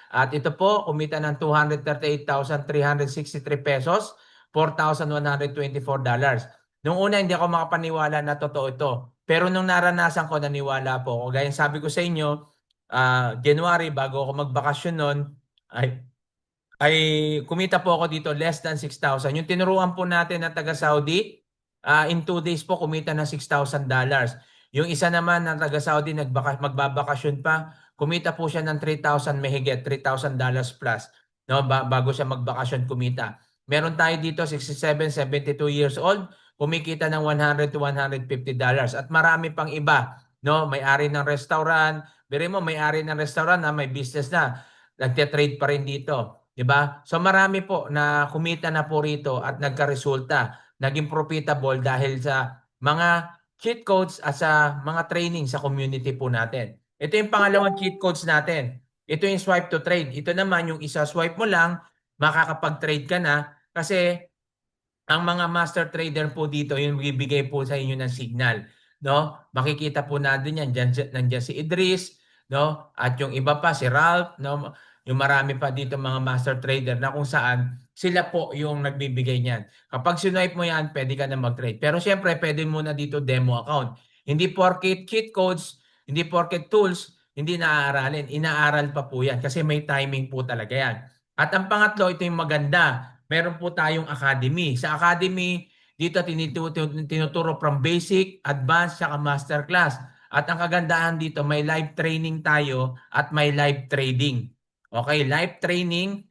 At ito po kumita ng 238,363 pesos, $4,124. Nung una hindi ako makapaniwala na totoo ito. Pero nung naranasan ko naniwala po ako. Gaya ng sabi ko sa inyo, January bago ako magbakasyon noon ay kumita po ako dito less than 6,000. Yung tinuruan po natin na taga Saudi, in 2 days po kumita ng $6,000. Yung isa naman na taga Saudi magbabakasyon pa, kumita po siya ng 3,000 mahigit, $3,000 plus. No, bago siya magbakasyon kumita. Meron tayo dito 67, 72 years old, kumikita ng $100 to $150. At marami pang iba, no, may-ari ng restaurant, biro mo may-ari ng restaurant na may business na, nagte-trade pa rin dito. 'Di ba? So marami po na kumita na po rito at nagka-resulta, naging profitable dahil sa mga cheat codes at sa mga training sa community po natin. Ito yung pangalawang cheat codes natin. Ito yung swipe to trade. Ito naman yung isa swipe mo lang, makakapag-trade ka na kasi ang mga master trader po dito yung bibigay po sa inyo ng signal, no? Makikita po natin yan, nandiyan si Idris, no? At yung iba pa si Ralph, no? Yung marami pa dito mga master trader na kung saan sila po yung nagbibigay niyan. Kapag sinipe mo yan, pwede ka na mag-trade. Pero siyempre, pwede muna dito demo account. Hindi porket cheat codes, hindi porket tools, hindi naaaralin. Inaaral pa po yan kasi may timing po talaga yan. At ang pangatlo, ito yung maganda. Meron po tayong academy. Sa academy, dito tinuturo from basic, advanced, saka masterclass. At ang kagandahan dito, may live training tayo at may live trading. Okay, live training,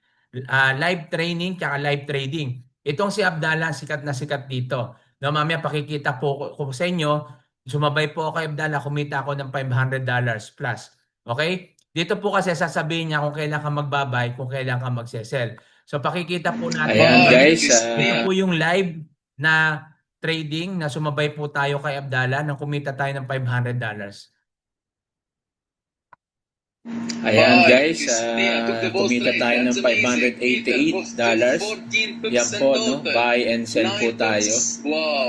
tsaka live trading. Itong si Abdallah, sikat na sikat dito. No, mamaya pakikita po ko sa inyo, sumabay po ako kay Abdallah, kumita ako ng $500 plus. Okay? Dito po kasi sasabihin niya kung kailan ka magbabay, kung kailan ka magsesell. So pakikita po natin. Ayan guys, Ito po yung live na trading na sumabay po tayo kay Abdallah nang kumita tayo ng $500. ayan guys, kumita tayo ng $588. Yan po, no? Buy and sell po tayo.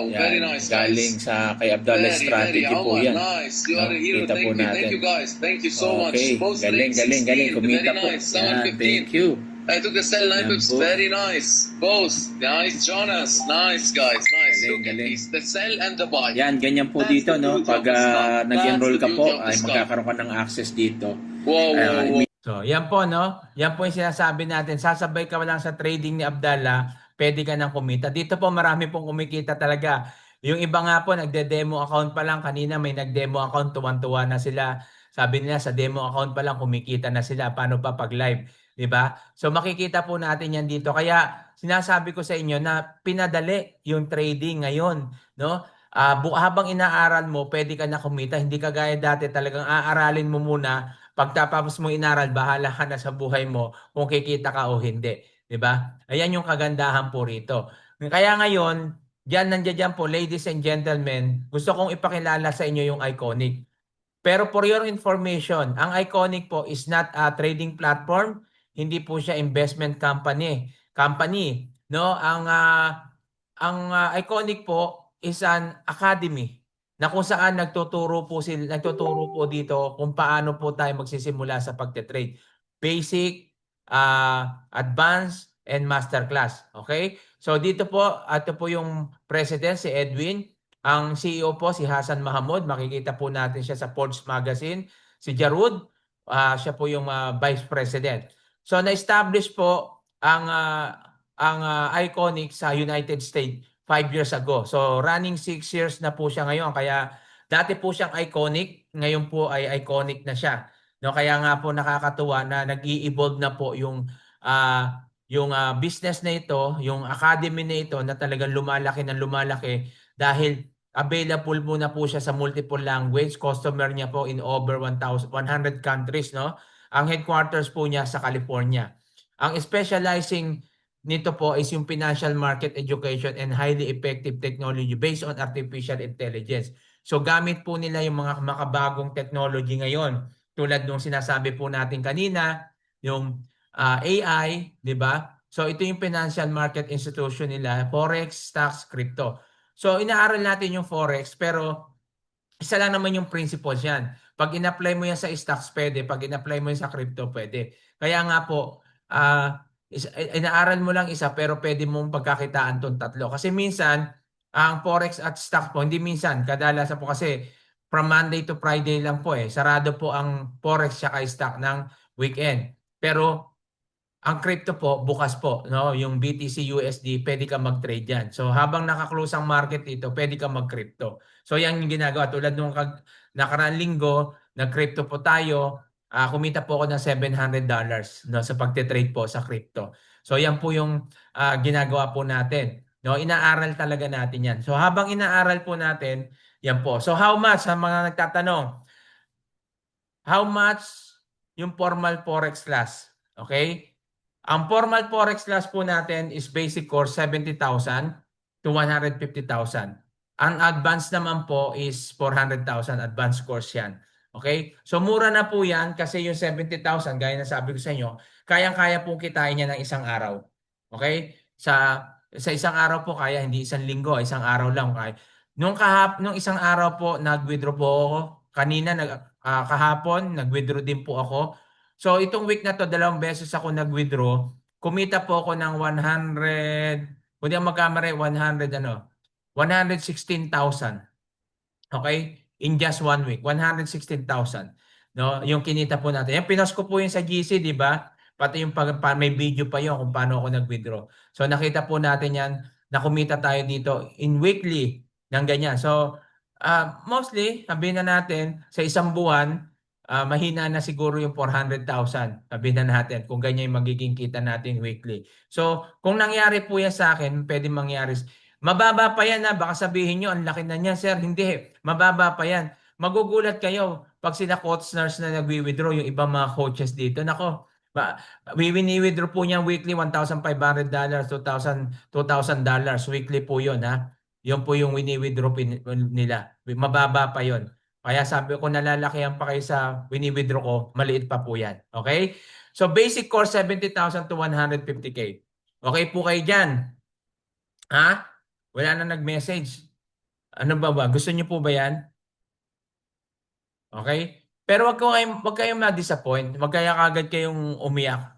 Yan, galing sa kay Abdallah Strategy po yan. No? Kita po natin. Okay, galing. Kumita po. Yan, thank you. I took the sell line, looks very nice. Both. Nice, Jonas. Nice, guys. Nice. Look at this. The sell and the buy. Yan, ganyan po dito, no? Pag nag-enroll ka po, ay magkakaroon ka ng access dito. Wow. So, yan po, no? Yan po yung sinasabi natin. Sasabay ka lang sa trading ni Abdallah, pwede ka nang kumita. Dito po marami pong kumikita talaga. Yung iba nga po, nagde-demo account pa lang. Kanina may nag-demo account, tuwan-tuwa na sila. Sabi nila sa demo account pa lang, kumikita na sila. Paano pa pag live? 'Di ba? So makikita po natin yan dito. Kaya sinasabi ko sa inyo na pinadali yung trading ngayon, no? Habang inaaral mo, pwede ka na kumita. Hindi ka gaya dati talagang aaralin mo muna. Pagtapos mo inaral, bahala ka na sa buhay mo kung kikita ka o hindi. 'Di ba? Ayan yung kagandahan po rito. Kaya ngayon, nandiyan po, ladies and gentlemen, gusto kong ipakilala sa inyo yung Iconic. Pero for your information, ang Iconic po is not a trading platform, hindi po siya investment company. No, ang Iconic po is an academy na kung saan nagtuturo po dito kung paano po tayo magsisimula sa pagte-trade. Basic, advanced, and masterclass. Okay? So dito po, ito po yung president, si Edwin. Ang CEO po, si Hassan Mahamud. Makikita po natin siya sa Forbes Magazine. Si Jarud, siya po yung vice president. So na-establish po ang Iconic sa United States 5 years ago. So running 6 years na po siya ngayon. Kaya dati po siyang Iconic, ngayon po ay Iconic na siya. No, kaya nga po nakakatuwa na nag-i-evolve na po yung business na ito, yung academy na ito na talagang lumalaki ng lumalaki dahil available po na po siya sa multiple language. Customer niya po in over 1,100 countries, no? Ang headquarters po niya sa California. Ang specializing nito po is yung financial market education and highly effective technology based on artificial intelligence. So gamit po nila yung mga makabagong technology ngayon. Tulad nung sinasabi po natin kanina, yung AI, di ba? So ito yung financial market institution nila, Forex, stocks, crypto. So inaaral natin yung Forex pero isa lang naman yung principles yan. Pag in-apply mo yan sa stocks, pwede. Pag in-apply mo yan sa crypto, pwede. Kaya nga po, inaaral mo lang isa pero pwede mong pagkakitaan tong tatlo. Kasi minsan, ang Forex at stocks po, hindi minsan, kadalasan po kasi from Monday to Friday lang po eh. Sarado po ang Forex at stock ng weekend. Pero ang crypto po, bukas po, no? Yung BTC USD, pwede ka mag-trade yan. So habang naka-close ang market dito, pwede ka mag-crypto. So yan yung ginagawa. Tulad nung nakaraang linggo, nag-crypto po tayo, kumita po ako ng $700 no, sa pagte-trade po sa crypto. So yan po yung ginagawa po natin. No, inaaral talaga natin yan. So habang inaaral po natin, yan po. So how much, sa mga nagtatanong, how much yung formal Forex class? Okay? Ang formal Forex class po natin is basic course 70,000 to 150,000. Ang advanced naman po is 400,000 advanced course yan. Okay? So mura na po yan kasi yung 70,000, gaya na sabi ko sa inyo, kayang-kaya po kitain niya ng isang araw. Okay? Sa isang araw po kaya, hindi isang linggo, isang araw lang. Okay? Nung isang araw po, nag-withdraw po ako. Kanina, kahapon, nag-withdraw din po ako. So itong week na to, 2 beses ako nag-withdraw. Kumita po ako ng 100, kung di ako magkamali, 116,000. Okay? In just 1 week, 116,000. No, yung kinita po natin. Yan, pinost ko po yun sa GC, di ba? Pati yung may video pa yun kung paano ako nag-withdraw. So nakita po natin yan na kumita tayo dito in weekly ng ganyan. So mostly, sabihin na natin, sa isang buwan, mahina na siguro yung 400,000. Sabihin na natin kung ganyan yung magiging kita natin weekly. So, kung nangyari po yan sa akin, pwede mangyari. Mababa pa yan baka sabihin nyo, ang laki na niyan, sir. Hindi, mababa pa yan. Magugulat kayo pag sila coach nurse na nagwi-withdraw, yung ibang mga coaches dito. Nako, wini-withdraw po niya weekly $1,500, $2,000 weekly po yun ha. Yun po yung wini-withdraw nila. Mababa pa yun. Kaya sabi ko, nalalakihan pa kayo sa wini-withdraw ko, maliit pa po yan. Okay? So basic course 70,000 to 150K. Okay po kayo dyan? Ha? Wala na nag-message. Ano ba? Gusto niyo po ba yan? Okay? Pero wag kayong ma-disappoint. Wag kaya kagad kayong umiyak.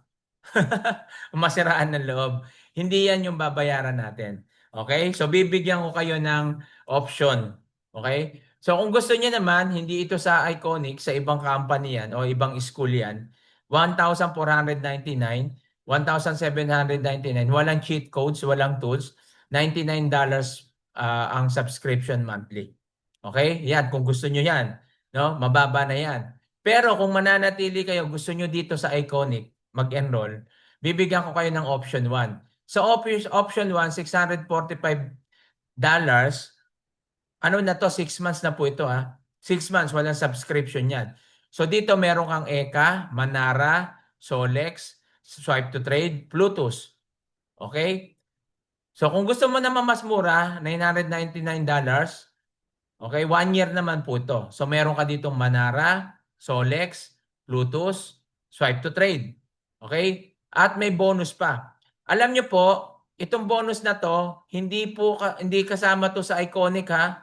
Masiraan ng loob. Hindi yan yung babayaran natin. Okay? So bibigyan ko kayo ng option. Okay? So kung gusto niyo naman, hindi ito sa Iconic, sa ibang company yan o ibang school yan, 1,499, 1,799, walang cheat codes, walang tools, $99 ang subscription monthly. Okay? Yan, kung gusto niyo yan. No? Mababa na yan. Pero kung mananatili kayo, gusto niyo dito sa Iconic, mag-enroll, bibigyan ko kayo ng option 1. Sa option 1, $645, ano na to, 6 months na po ito ha. 6 months, walang subscription yan. So dito meron kang ECA, Manara, Solex, Swipe to Trade, Bluetooth. Okay? So kung gusto mo naman mas mura, $999, okay, 1 year naman po ito. So meron ka ditong Manara, Solex, Bluetooth, Swipe to Trade. Okay? At may bonus pa. Alam nyo po, itong bonus na to, hindi kasama to sa Iconic ha.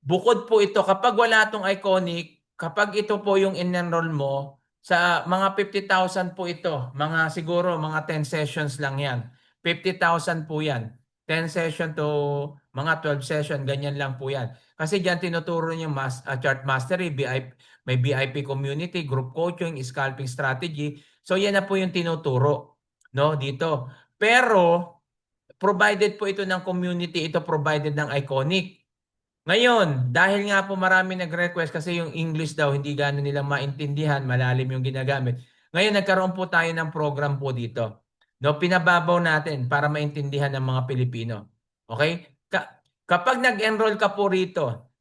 Bukod po ito, kapag wala itong Iconic, kapag ito po yung in-enroll mo, sa mga 50,000 po ito, mga siguro mga 10 sessions lang yan. 50,000 po yan. 10 session to mga 12 session, ganyan lang po yan. Kasi diyan tinuturo niyo chart mastery, may VIP community, group coaching, scalping strategy. So yan na po yung tinuturo, no, dito. Pero provided po ito ng community, ito provided ng Iconic. Ngayon, dahil nga po marami nag-request kasi yung English daw hindi gano'n nilang maintindihan, malalim yung ginagamit. Ngayon nagkaroon po tayo ng program po dito. No, pinababaw natin para maintindihan ng mga Pilipino. Okay? Kapag nag-enroll ka po rito,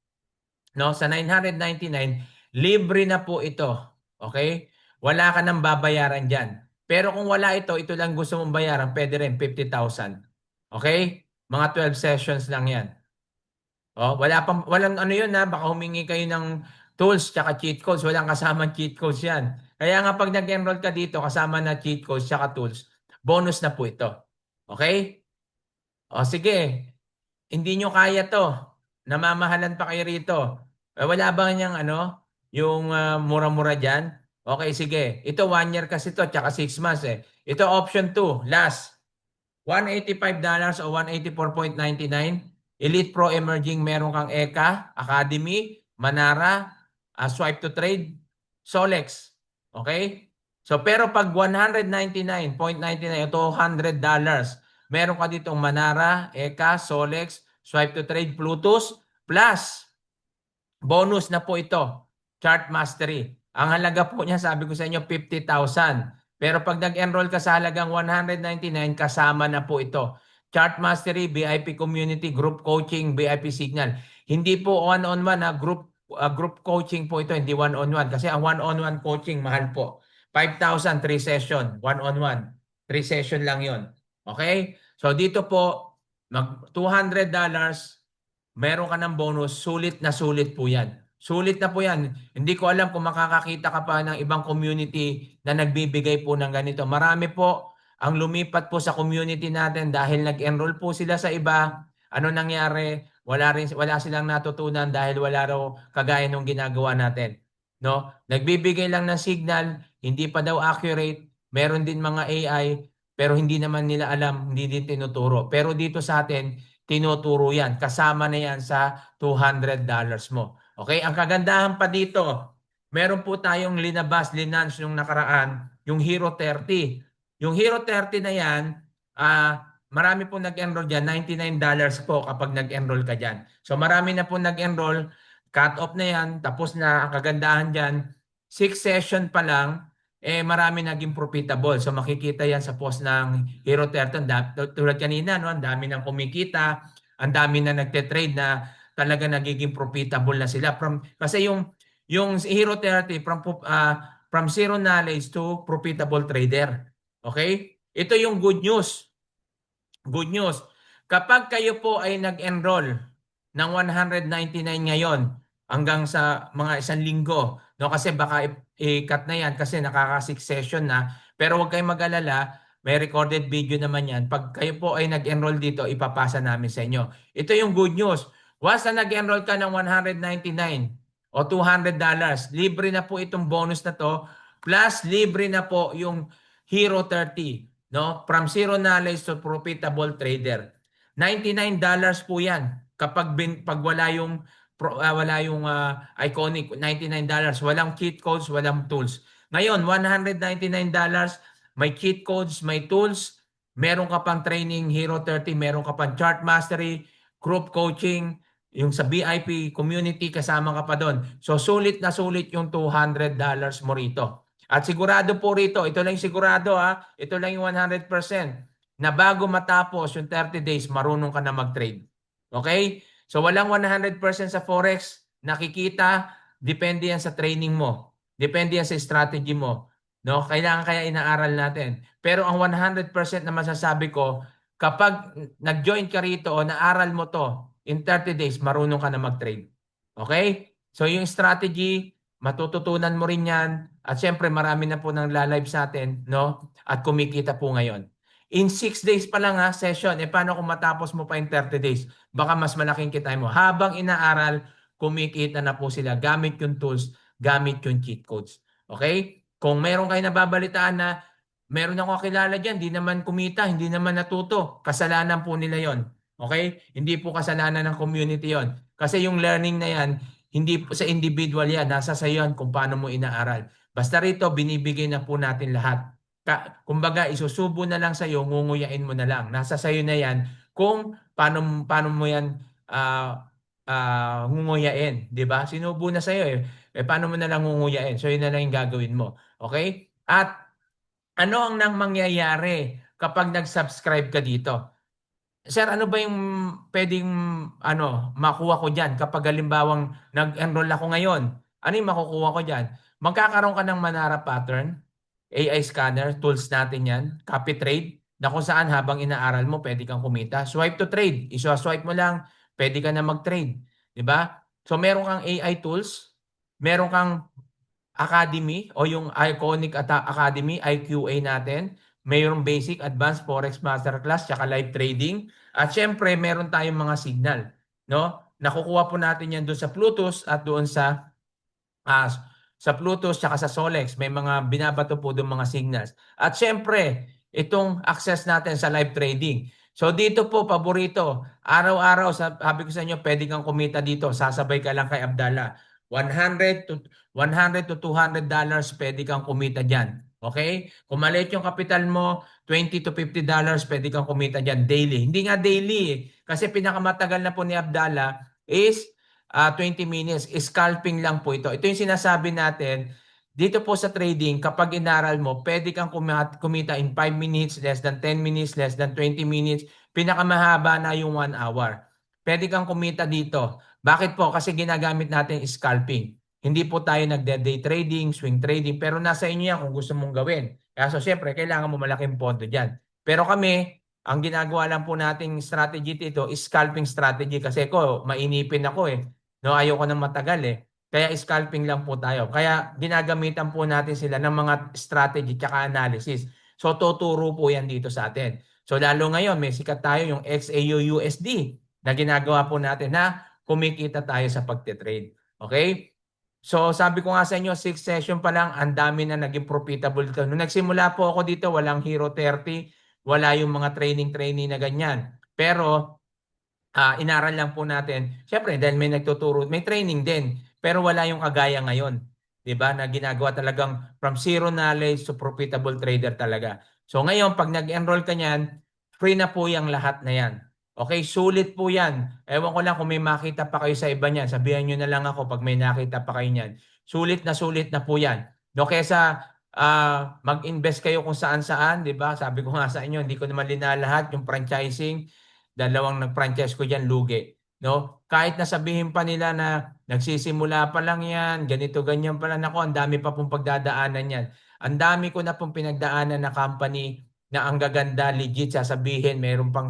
no, sa 999, libre na po ito. Okay? Wala ka nang babayaran diyan. Pero kung wala ito, ito lang gusto mong bayaran, pwede rin 50,000. Okay? Mga 12 sessions lang 'yan. Oh, walang ano 'yun ha, baka humingi kayo ng tools tsaka cheat codes, walang kasamang cheat codes 'yan. Kaya nga pag nag-enroll ka dito kasama na cheat codes tsaka tools, bonus na po ito. Okay? O sige, hindi nyo kaya 'to. Namamahalan pa kayo rito. Wala ba niyang ano, yung mura-mura diyan? Okay, sige. Ito 1 year kasi to tsaka 6 months eh. Ito option 2, last. $185 o 184.99. Elite Pro Emerging, meron kang EKA, Academy, Manara, Swipe to Trade, Solex. Okay? So pero pag 199.99 o $200, meron ka ditong Manara, EKA, Solex, Swipe to Trade, Plutus, plus bonus na po ito, Chart Mastery. Ang halaga po niya, sabi ko sa inyo, 50,000. Pero pag nag-enroll ka sa halagang 199, kasama na po ito. Chart Mastery, VIP Community, Group Coaching, VIP Signal. Hindi po one-on-one, group coaching po ito, hindi one-on-one. Kasi ang one-on-one coaching, mahal po. 5,000, 3 session, one-on-one. 3 session lang yon. Okay? So dito po, mag $200, meron ka ng bonus, sulit na sulit po yan. Sulit na po yan. Hindi ko alam kung makakakita ka pa ng ibang community na nagbibigay po ng ganito. Marami po ang lumipat po sa community natin dahil nag-enroll po sila sa iba. Ano nangyari? Wala silang natutunan dahil wala raw kagaya nung ginagawa natin. No? Nagbibigay lang ng signal, hindi pa daw accurate. Meron din mga AI, pero hindi naman nila alam, hindi din tinuturo. Pero dito sa atin, tinuturo yan. Kasama na yan sa $200 mo. Okay? Ang kagandahan pa dito, meron po tayong linunch yung nakaraan, yung Hero 30. Yung Hero 30 na yan, marami po nag-enroll dyan. $99 po kapag nag-enroll ka dyan. So marami na po nag-enroll. Cut off na yan. Tapos na ang kagandahan dyan. 6 session pa lang, marami naging profitable. So makikita yan sa post ng Hero 30. Tulad kanina, no, ang dami nang kumikita, ang dami na nagte-trade na talaga nagiging profitable na sila. Kasi yung Hero 30 from zero knowledge to profitable trader. Okay? Ito yung good news. Good news. Kapag kayo po ay nag-enroll ng 199 ngayon hanggang sa mga 1 linggo, no, kasi baka i-cut na yan kasi nakaka-6 session na, pero huwag kayong mag-alala, may recorded video naman yan. Pag kayo po ay nag-enroll dito, ipapasa namin sa inyo. Ito yung good news. Once na nag-enroll ka ng 199 o $200, libre na po itong bonus na to, plus libre na po yung Hero 30, no? From zero knowledge to profitable trader. $99 po 'yan. Pag wala yung Iconic, $99, walang cheat codes, walang tools. Ngayon, $199, may cheat codes, may tools, meron ka pang training Hero 30, meron ka pang chart mastery, group coaching, yung sa VIP community kasama ka pa doon. So sulit na sulit yung $200 mo rito. At sigurado po rito, ito lang sigurado ito lang yung 100% na bago matapos yung 30 days, marunong ka na mag-trade. Okay? So walang 100% sa Forex, nakikita, depende yan sa training mo. Depende yan sa strategy mo. No? Kailangan kaya inaaral natin. Pero ang 100% na masasabi ko, kapag nag-join ka rito o naaral mo to, in 30 days, marunong ka na mag-trade. Okay? So yung strategy, matututunan mo rin yan. At syempre, marami na po nang live sa atin, no? At kumikita po ngayon. In 6 days pa lang session. Paano kung matapos mo pa in 30 days? Baka mas malaking kita mo. Habang inaaral, kumikita na po sila gamit yung tools, gamit yung cheat codes. Okay? Kung meron kayo nababalitaan na meron ako kilala dyan, hindi naman kumita, hindi naman natuto, kasalanan po nila yon. Okay? Hindi po kasalanan ng community yon. Kasi yung learning na yan, hindi po sa individual yan, nasa sa yan kung paano mo inaaral. Basta rito, binibigay na po natin lahat. Kumbaga, isusubo na lang sa'yo, ngunguyain mo na lang. Nasa sa'yo na yan kung paano mo yan ngunguyain. Di ba? Sinubo na sa'yo eh. Paano mo na lang ngunguyain? So, yun na lang yung gagawin mo. Okay? At ano ang nang mangyayari kapag nag-subscribe ka dito? Sir, ano ba yung pwedeng makuha ko diyan kapag halimbawang nag-enroll ako ngayon? Ano yung makukuha ko diyan? Magkakaroon ka ng Manara pattern, AI scanner, tools natin 'yan, copy trade, na kung saan habang inaaral mo pwede kang kumita. Swipe to trade, i-swipe mo lang, pwede ka na mag-trade, 'di ba? So meron kang AI tools, meron kang Academy o yung Iconic Academy, IQA natin. Mayroong basic, advanced forex masterclass, tsaka live trading. At syempre, meron tayong mga signal, no? Nakukuha po natin yan doon sa Plutus at doon sa Plutus tsaka sa Solex. May mga binabato po doon mga signals. At syempre, itong access natin sa live trading. So dito po, paborito. Araw-araw, sabi ko sa inyo, pwede kang kumita dito. Sasabay ka lang kay Abdallah. 100 to $200 pwede kang kumita dyan. Okay? Kung maliit yung kapital mo, $20 to $50 pwede kang kumita dyan daily. Hindi nga daily eh. Kasi pinakamatagal na po ni Abdallah is 20 minutes. Scalping lang po ito. Ito yung sinasabi natin. Dito po sa trading, kapag inaral mo, pwede kang kumita in 5 minutes, less than 10 minutes, less than 20 minutes. Pinakamahaba na yung 1 hour. Pwede kang kumita dito. Bakit po? Kasi ginagamit natin scalping. Hindi po tayo nagde-day trading, swing trading, pero nasa inyo yan kung gusto mong gawin. Kaya so syempre, kailangan mo malaking pondo dyan. Pero kami, ang ginagawa lang po nating strategy dito is scalping strategy kasi ko, mainipin ako eh. No, ayoko nang matagal eh. Kaya scalping lang po tayo. Kaya ginagamitan po natin sila ng mga strategy tsaka analysis. So tuturo po yan dito sa atin. So lalo ngayon, may sikat tayo yung XAUUSD na ginagawa po natin na kumikita tayo sa pagte-trade. Okay? So sabi ko nga sa inyo, 6 session pa lang, ang dami na naging profitable dito. Nung nagsimula po ako dito, walang Hero 30, wala yung mga training na ganyan. Pero inaral lang po natin. Siyempre, dahil may nagtuturo, may training din, pero wala yung kagaya ngayon. 'Di ba? Na ginagawa talagang from zero knowledge to profitable trader talaga. So ngayon, pag nag-enroll ka niyan, free na po yung lahat na yan. Okay, sulit po yan. Ewan ko lang kung may makita pa kayo sa iba niyan. Sabihan nyo na lang ako pag may nakita pa kayo niyan. Sulit na po yan. No, kesa mag-invest kayo kung saan-saan, di ba? Sabi ko nga sa inyo, hindi ko naman linalahat yung franchising. Dalawang nag-franchise ko diyan, lugi. No? Kahit na sabihin pa nila na nagsisimula pa lang yan, ganito, ganyan pa lang ako, ang dami pa pong pagdadaanan yan. Ang dami ko na pong pinagdaanan na company na ang gaganda, legit, sasabihin, mayroon pang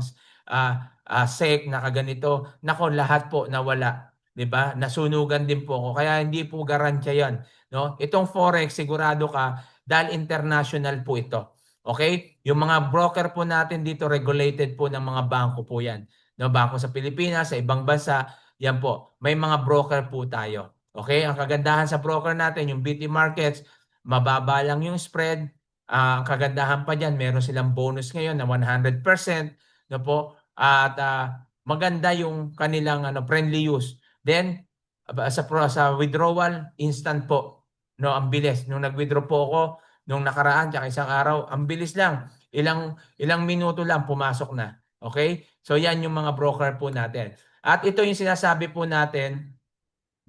SEC na kaganito. Nako, lahat po nawala. 'Di ba? Nasunugan din po ako. Kaya hindi po garantiya 'yan, no? Itong forex sigurado ka dahil international po ito. Okay? Yung mga broker po natin dito regulated po ng mga bangko po 'yan. No, bangko sa Pilipinas, sa ibang bansa, 'yan po. May mga broker po tayo. Okay? Ang kagandahan sa broker natin, yung BT Markets, mababa lang yung spread. Ang kagandahan pa diyan, meron silang bonus ngayon na 100%, no po? At maganda yung kanilang friendly use. Then sa withdrawal, instant po. No, ang bilis. Nung nag-withdraw po ako nung nakaraan tsaka isang araw, ang bilis lang. Ilang minuto lang pumasok na. Okay? So yan yung mga broker po natin. At ito yung sinasabi po natin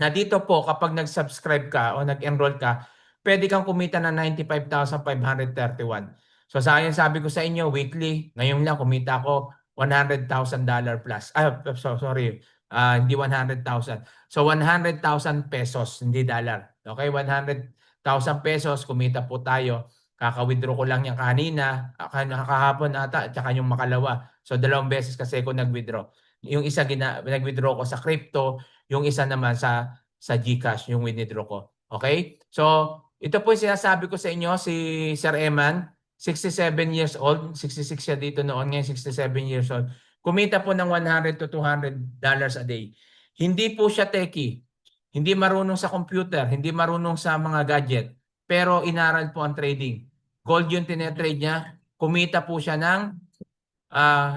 na dito po kapag nag-subscribe ka o nag-enroll ka, pwede kang kumita ng 95,531. So sa akin sabi ko sa inyo, weekly, ngayon lang kumita ako $100,000 plus. Sorry. Hindi 100,000. So 100,000 pesos, hindi dollar. Okay, 100,000 pesos kumita po tayo. Kaka-withdraw ko lang yan kanina, kahapon ata, at saka yung makalawa. So 2 beses kasi ako nag-withdraw. Yung isa nag-withdraw ko sa crypto, yung isa naman sa GCash, yung withdraw ko. Okay? So ito po yung sinasabi ko sa inyo, si Sir Eman, 67 years old, 66 siya dito noon, ngayon 67 years old. Kumita po ng $100 to $200 a day. Hindi po siya techie. hindi marunong sa computer, hindi marunong sa mga gadget, pero inaral po ang trading. Gold yung tinetrade niya, kumita po siya ng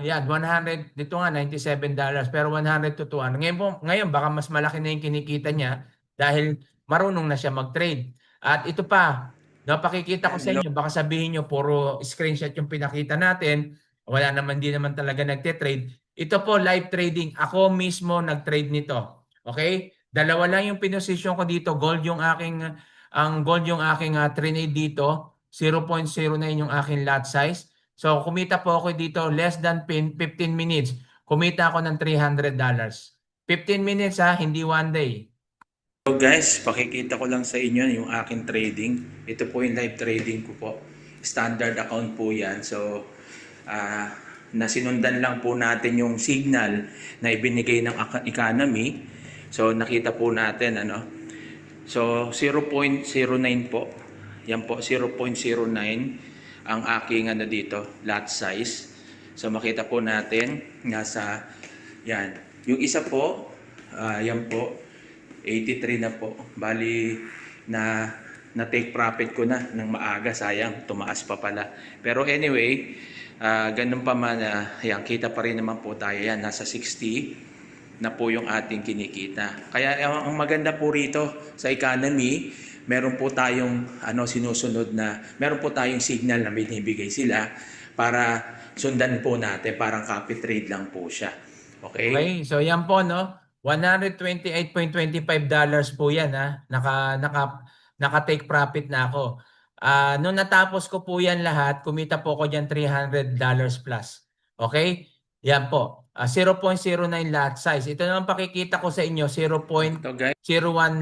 yan, 100, dito nga $97, pero 100 to 200. Ngayon baka mas malaki na yung kinikita niya dahil marunong na siya mag-trade. At ito pa, no, pakikita ko sa inyo, baka sabihin niyo puro screenshot yung pinakita natin. Wala naman, di naman talaga nagte-trade. Ito po live trading. Ako mismo nag-trade nito. Okay? Dalawa lang yung pinosisyon ko dito. Ang gold yung aking trade dito. 0.09 yung aking lot size. So, kumita po ako dito less than 15 minutes. Kumita ako ng $300. 15 minutes hindi one day. So guys, pakikita ko lang sa inyo yung aking trading. Ito po yung live trading ko po. Standard account po yan. So, nasinundan lang po natin yung signal na ibinigay ng economy. So, nakita po natin, So, 0.09 po. Yan po, 0.09 ang aking dito, lot size. So, makita po natin, yan. Yung isa po, yan po, 83 na po. Bali, na-take profit ko na ng maaga. Sayang, tumaas pa pala. Pero anyway, ganun pa man, yan, kita pa rin naman po tayo. Yan, nasa 60 na po yung ating kinikita. Kaya ang maganda po rito sa economy, meron po tayong sinusunod na, meron po tayong signal na binibigay sila para sundan po natin. Parang copy trade lang po siya. Okay? Okay, so yan po, no? $128.25 po yan, naka-take profit na ako. Nung natapos ko po yan lahat, kumita po ako dyan $300 plus. Okay? Yan po. 0.09 lot size. Ito naman pakikita ko sa inyo, 0.01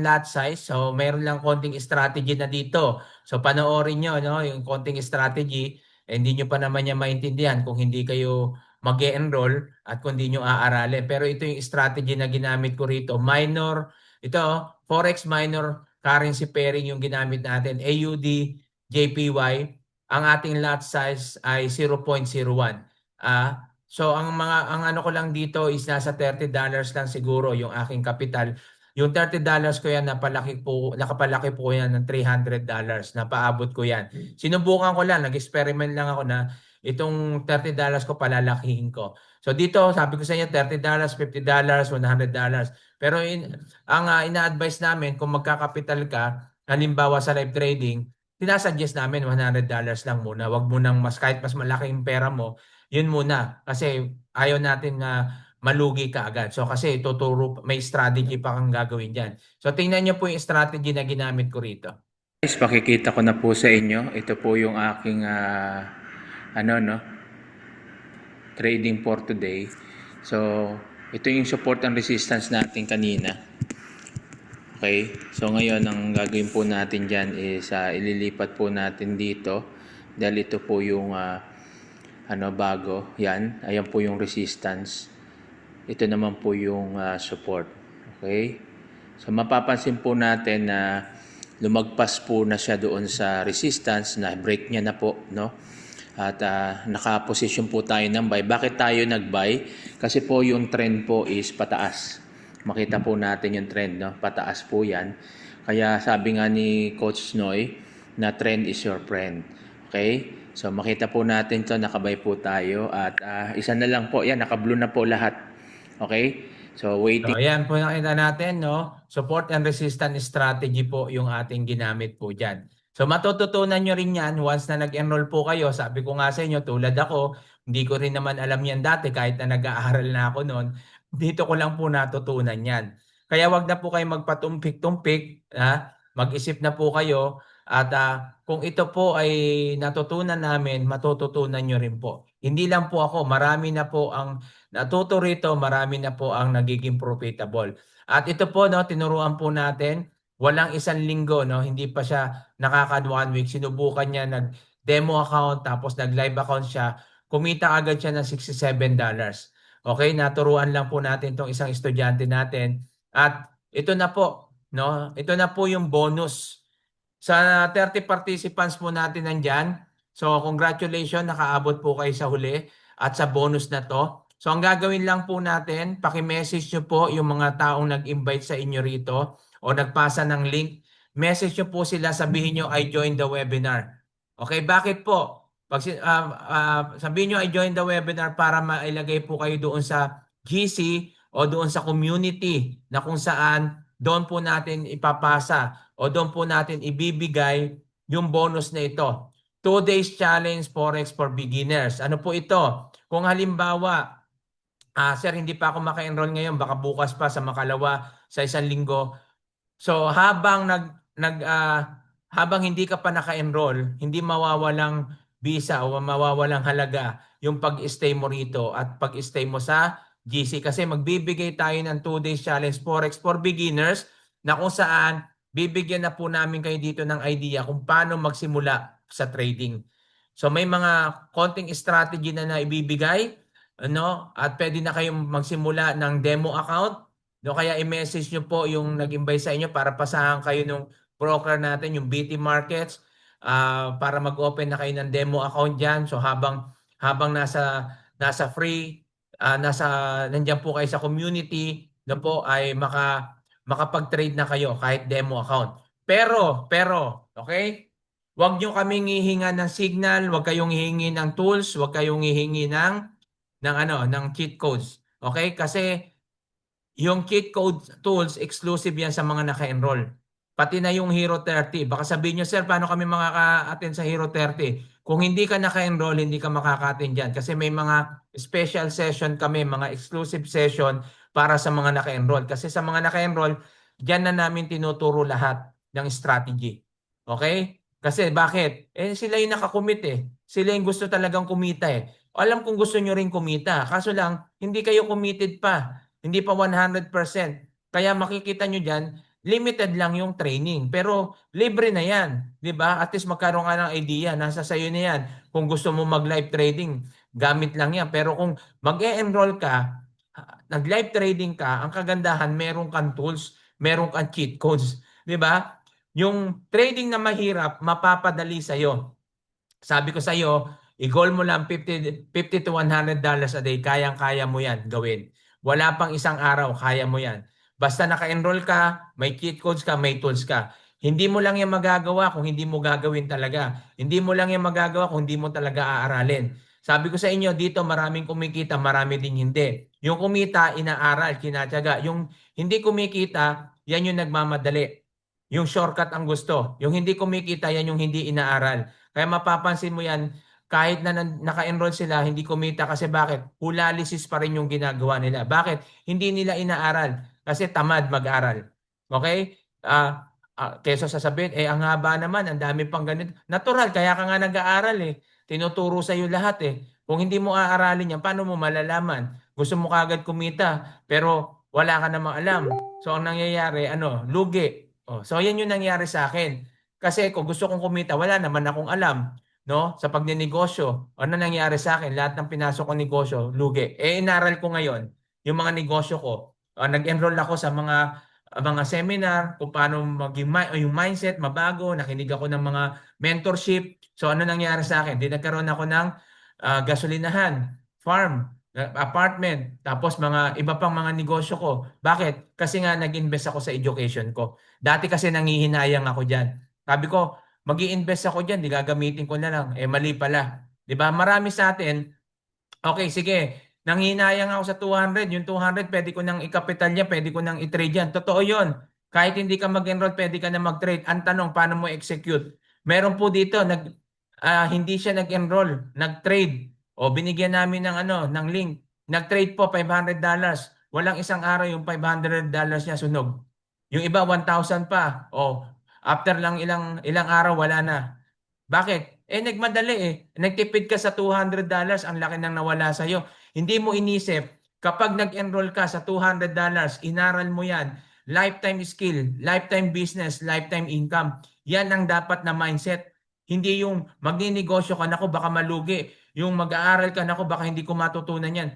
lot size. So, mayroon lang konting strategy na dito. So, panoorin nyo, no? Yung konting strategy. Hindi nyo pa naman niya maintindihan kung hindi kayo mag-e-enroll at kung hindi nyo aaralin. Pero ito yung strategy na ginamit ko rito. Forex minor currency pairing yung ginamit natin. AUD, JPY. Ang ating lot size ay 0.01. So ang ano ko lang dito is nasa $30 lang siguro yung aking kapital. Yung $30 ko yan nakapalaki po yan ng $300. Napaabot ko yan. Sinubukan ko lang, nag-experiment lang ako na itong $30 ko palalakihin ko. So dito, sabi ko sa inyo, $30, $50, $100. Pero ang ina-advise namin kung magkakapital ka, halimbawa sa live trading, sinasuggest namin $100 lang muna. Wag mo nang kahit mas malaki yung pera mo, yun muna. Kasi ayaw natin na malugi ka agad. So kasi may strategy pa kang gagawin dyan. So tingnan nyo po yung strategy na ginamit ko rito. Guys, pakikita ko na po sa inyo. Ito po yung aking trading for today. So, ito yung support and resistance natin kanina. Okay? So, ngayon, ang gagawin po natin dyan is ililipat po natin dito. Dahil ito po yung bago. Yan. Ayan po yung resistance. Ito naman po yung support. Okay? So, mapapansin po natin na lumagpas po na siya doon sa resistance, na break niya na po, no? At naka-position po tayo ng buy. Bakit tayo nag-buy? Kasi po yung trend po is pataas. Makita po natin yung trend, no? Pataas po yan. Kaya sabi nga ni Coach Noy na trend is your friend. Okay? So makita po natin to, nakabay po tayo. At isa na lang po, yan, naka-blue na po lahat. Okay? So waiting. So ayan po nakita natin, no? Support and resistance strategy po yung ating ginamit po dyan. So matututunan nyo rin yan once na nag-enroll po kayo. Sabi ko nga sa inyo, tulad ako, hindi ko rin naman alam yan dati kahit na nag-aaral na ako noon. Dito ko lang po natutunan yan. Kaya wag na po kayo magpatumpik-tumpik. Mag-isip na po kayo. At kung ito po ay natutunan namin, matututunan nyo rin po. Hindi lang po ako, marami na po ang natuto rito, marami na po ang nagiging profitable. At ito po, no, tinuruan po natin. Walang isang linggo, no, hindi pa siya nakaka 1 week. Sinubukan niya, nag-demo account, tapos nag-live account siya. Kumita agad siya ng $67. Okay, naturuan lang po natin itong isang estudyante natin. At ito na po, no, ito na po yung bonus. Sa 30 participants po natin nandyan. So congratulations, nakaabot po kayo sa huli at sa bonus na to. So ang gagawin lang po natin, paki-message nyo po yung mga taong nag-invite sa inyo rito. o nagpasa ng link, message nyo po sila, sabihin nyo, I joined the webinar. Okay, bakit po? Sabihin nyo, I joined the webinar para mailagay po kayo doon sa GC o doon sa community na kung saan doon po natin ipapasa o doon po natin ibibigay yung bonus na ito. 2 days challenge Forex for beginners. Ano po ito? Kung halimbawa, sir, hindi pa ako maka-enroll ngayon, baka bukas pa sa makalawa sa isang linggo. So habang hindi ka pa naka-enroll, hindi mawawalang visa o mawawalang halaga yung pag-stay mo rito at pag-stay mo sa GC kasi magbibigay tayo ng 2 days challenge Forex for beginners na kung saan bibigyan na po namin kayo dito ng idea kung paano magsimula sa trading. So may mga konting strategy na naibibigay, ano, at pwede na kayong magsimula ng demo account. No, kaya i-message nyo po yung nag-invite sa inyo para pasahan kayo ng broker natin, yung BT Markets, para mag-open na kayo ng demo account dyan. So habang nasa free, nandiyan po kayo sa community, na po ay makapag-trade na kayo kahit demo account. Pero, okay? Huwag nyo kaming hihinga ng signal, huwag kayong hihingi ng tools, huwag kayong hihingi ng cheat codes. Okay? Kasi yung cheat code tools, exclusive yan sa mga naka-enroll. Pati na yung Hero 30. Baka sabihin nyo, sir, paano kami makaka-attend sa Hero 30? Kung hindi ka naka-enroll, hindi ka makaka-attend dyan. Kasi may mga special session kami, mga exclusive session para sa mga naka-enroll. Kasi sa mga naka-enroll, dyan na namin tinuturo lahat ng strategy. Okay? Kasi bakit? Sila yung nakakumit eh. Sila yung gusto talagang kumita eh. Alam kong gusto nyo rin kumita. Kaso lang, hindi kayo committed pa. Hindi pa 100%. Kaya makikita nyo dyan, limited lang yung training. Pero libre na yan. Diba? At least magkaroon ka ng idea. Nasa sayo na yan. Kung gusto mo mag-live trading, gamit lang yan. Pero kung mag-e-enroll ka, nag-live trading ka, ang kagandahan, meron kang tools, meron kang cheat codes. Diba? Yung trading na mahirap, mapapadali sa'yo. Sabi ko sa'yo, i-goal mo lang $50 to $100 a day. Kayang-kaya mo yan gawin. Wala pang isang araw, kaya mo yan. Basta naka-enroll ka, may cheat codes ka, may tools ka. Hindi mo lang yan magagawa kung hindi mo gagawin talaga. Hindi mo lang yan magagawa kung hindi mo talaga aaralin. Sabi ko sa inyo, dito maraming kumikita, marami din hindi. Yung kumita, inaaral, kinatyaga. Yung hindi kumikita, yan yung nagmamadali. Yung shortcut ang gusto. Yung hindi kumikita, yan yung hindi inaaral. Kaya mapapansin mo yan, kahit na naka-enroll sila, hindi kumita kasi bakit? Hulalisis pa rin yung ginagawa nila. Bakit? Hindi nila inaaral kasi tamad mag-aral. Okay? Kesa sasabihin, ang haba naman, ang dami pang ganito. Natural, kaya ka nga nag-aaral eh. Tinuturo sa iyo lahat eh. Kung hindi mo aaralin yan, paano mo malalaman? Gusto mo kagad kumita, pero wala ka namang alam. So ang nangyayari, lugi. So yan yung nangyari sa akin. Kasi kung gusto kong kumita, wala naman akong alam. No? Sa pagninegosyo, ano nangyari sa akin? Lahat ng pinasok kong negosyo, lugi. Inaral ko ngayon yung mga negosyo ko. Nag-enroll ako sa mga seminar kung paano maging yung mindset mabago, nakinig ako ng mga mentorship. So ano nangyari sa akin? Di nagkaroon ako ng gasolinahan, farm, apartment, tapos mga iba pang mga negosyo ko. Bakit? Kasi nga nag-invest ako sa education ko. Dati kasi nangihinayang ako diyan. Sabi ko, mag-i-invest ako diyan, di gagamitin ko na lang. Mali pala. 'Di ba? Marami sa atin, okay, sige. Nanghinayang ako sa 200, yung 200 pwede ko nang i-capital niya, pwede ko nang i-trade yan. Totoo 'yon. Kahit hindi ka mag-enroll, pwede ka na mag-trade. Ang tanong, paano mo execute? Meron po dito hindi siya nag-enroll, nag-trade. O binigyan namin ng link. Nag-trade po $500. Walang isang araw yung $500 niya sunog. Yung iba 1,000 pa. O after lang ilang araw wala na. Bakit? Nagmadali eh. Nagtipid ka sa $200, ang laki nang nawala sa iyo. Hindi mo inisip kapag nag-enroll ka sa $200, inaral mo 'yan. Lifetime skill, lifetime business, lifetime income. Yan ang dapat na mindset. Hindi yung magninegosyo ka, nako baka malugi. Yung mag-aaral ka, nako baka hindi ko matutunan yan.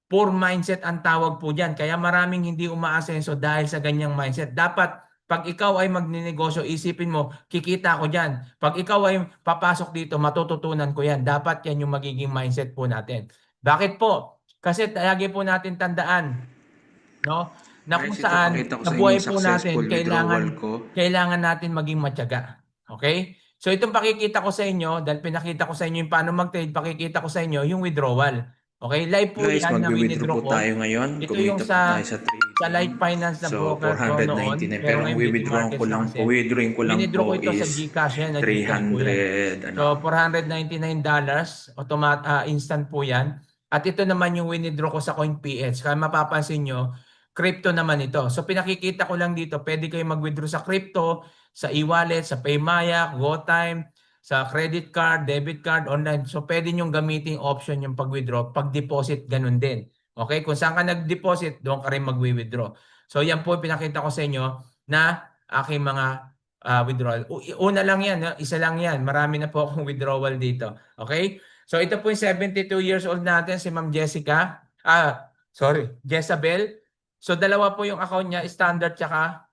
Poor mindset ang tawag po dyan. Kaya maraming hindi umaasenso dahil sa ganyang mindset. Dapat, pag ikaw ay magninegosyo, isipin mo, kikita ko dyan. Pag ikaw ay papasok dito, matututunan ko yan. Dapat yan yung magiging mindset po natin. Bakit po? Kasi lagi po natin tandaan, no, na kung Guys, ito saan pakita ko sa sa inyo buhay yung po successful natin withdrawal ko. kailangan natin maging matyaga. Okay? So itong pakikita ko sa inyo, dahil pinakita ko sa inyo yung paano mag-trade, pakikita ko sa inyo yung withdrawal. Okay? Live po Guys, yan na magwi-withdraw winidraw po ko. tayo ngayon. Ito yung Kumita po tayo sa sa Life trading. Finance na So, broker ko noon. 499. Pero Pero ang ngayon, BT withdrawing Markets ko na lang kasi. po, withdrawing ko lang Winidraw ko po ito sa is GCash yan. Nag-GCash po yan. 300. So, $499, instant po yan. At ito naman yung winidraw ko sa CoinPH. Kaya mapapansin nyo, crypto naman ito. So, pinakikita ko lang dito, pwede kayo mag-withdraw sa crypto, sa e-wallet, sa Paymaya, GoTime, sa credit card, debit card, online. So, pwede nyong gamitin option yung pag-withdraw. Pag-deposit, ganun din. Okay? Kung saan ka nag-deposit, doon ka rin mag-withdraw. So, yan po pinakita ko sa inyo na aking mga withdrawal. Una lang yan, isa lang yan. Marami na po akong withdrawal dito. Okay? So, ito po yung 72 years old natin, si Ma'am Jessica. Jezabel. So, dalawa po yung account niya, standard tsaka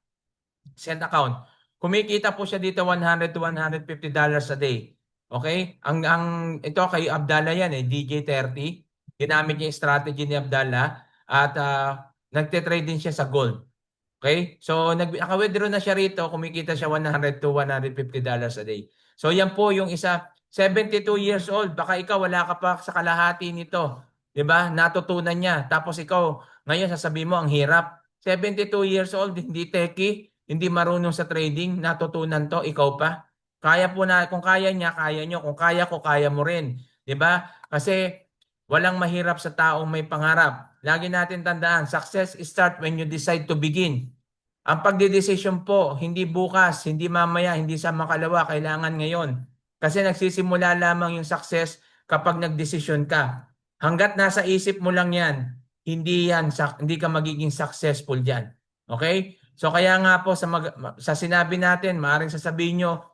send account. Kumikita po siya dito $100 to $150 a day. Okay? Ito kay Abdallah yan DJ30. Ginamit niya yung strategy ni Abdallah at nagte-trade din siya sa gold. Okay? So naka-withdraw na siya rito, kumikita siya $100 to $150 a day. So yan po yung isa, 72 years old, baka ikaw wala ka pa sa kalahati nito. 'Di ba? Natutunan niya. Tapos ikaw ngayon sasabihin mo ang hirap. 72 years old, hindi techie, hindi marunong sa trading, natutunan to, ikaw pa. Kaya po na, kung kaya niya, kaya niyo. Kung kaya ko, kaya mo rin. 'Di ba? Kasi walang mahirap sa taong may pangarap. Lagi natin tandaan, success start when you decide to begin. Ang pagdedesisyon po, hindi bukas, hindi mamaya, hindi sa makalawa, kailangan ngayon. Kasi nagsisimula lamang yung success kapag nagdesisyon ka. Hanggat nasa isip mo lang yan, hindi ka magiging successful diyan. Okay? So kaya nga po sa sinabi natin, maaaring sasabihin nyo,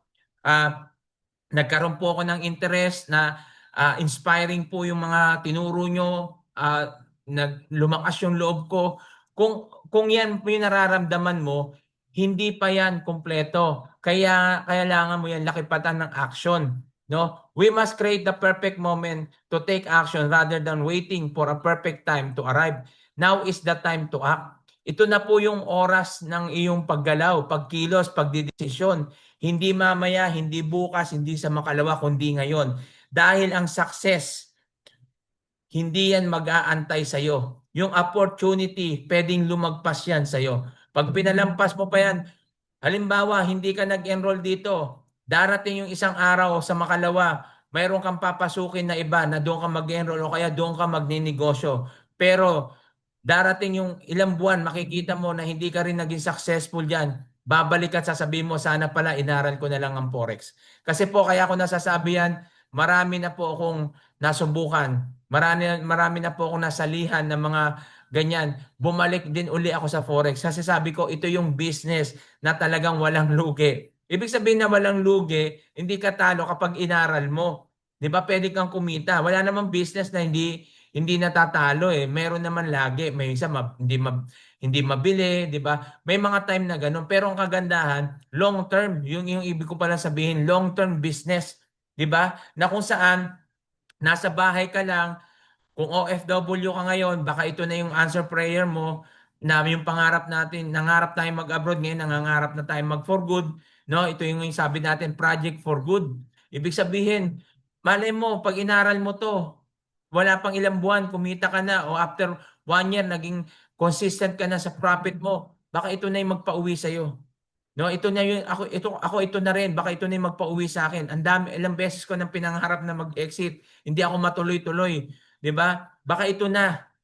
nagkaroon po ako ng interest na inspiring po yung mga tinuro nyo, lumakas yung loob ko. Kung yan po yung nararamdaman mo, hindi pa yan kumpleto. Kaya kailangan mo yan lakipatan ng action. No? We must create the perfect moment to take action rather than waiting for a perfect time to arrive. Now is the time to act. Ito na po yung oras ng iyong paggalaw, pagkilos, pagdidesisyon. Hindi mamaya, hindi bukas, hindi sa makalawa, kundi ngayon. Dahil ang success, hindi yan mag-aantay sa'yo. Yung opportunity, pwedeng lumagpas yan sa'yo. Pag pinalampas mo pa yan, halimbawa, hindi ka nag-enroll dito, darating yung isang araw sa makalawa, mayroon kang papasukin na iba na doon ka mag-enroll o kaya doon ka magninegosyo. Pero darating yung ilang buwan, makikita mo na hindi ka rin naging successful dyan. Babalik at sasabihin mo, sana pala inaral ko na lang ang Forex. Kasi po kaya ako nasasabi yan, marami na po akong nasubukan. Marami na po akong nasalihan ng mga ganyan. Bumalik din uli ako sa Forex. Kasi sabi ko, ito yung business na talagang walang lugi. Ibig sabihin na walang lugi, hindi ka talo kapag inaral mo. 'Di ba? Pwede kang kumita. Wala namang business na hindi natatalo eh. Meron naman lagi. May isa hindi mabili, 'di ba? May mga time na ganun. Pero ang kagandahan, long term, yung ibig ko pala sabihin, long term business, 'di ba? Na kung saan nasa bahay ka lang, kung OFW ka ngayon, baka ito na yung answer prayer mo na yung pangarap natin, nangarap tayong mag-abroad ngayon, nangangarap na tayong mag-for good, no? Ito yung sabi natin, project for good. Ibig sabihin, malay mo, pag inaral mo to, wala pang ilang buwan, kumita ka na, o after 1 year, naging consistent ka na sa profit mo, baka ito na yung magpauwi sa'yo. No, ito na yung ito na rin, baka ito na yung magpauwi sa akin. Ang dami, ilang beses ko nang pinangarap na mag-exit, hindi ako matuloy-tuloy, 'di ba? Baka ito na.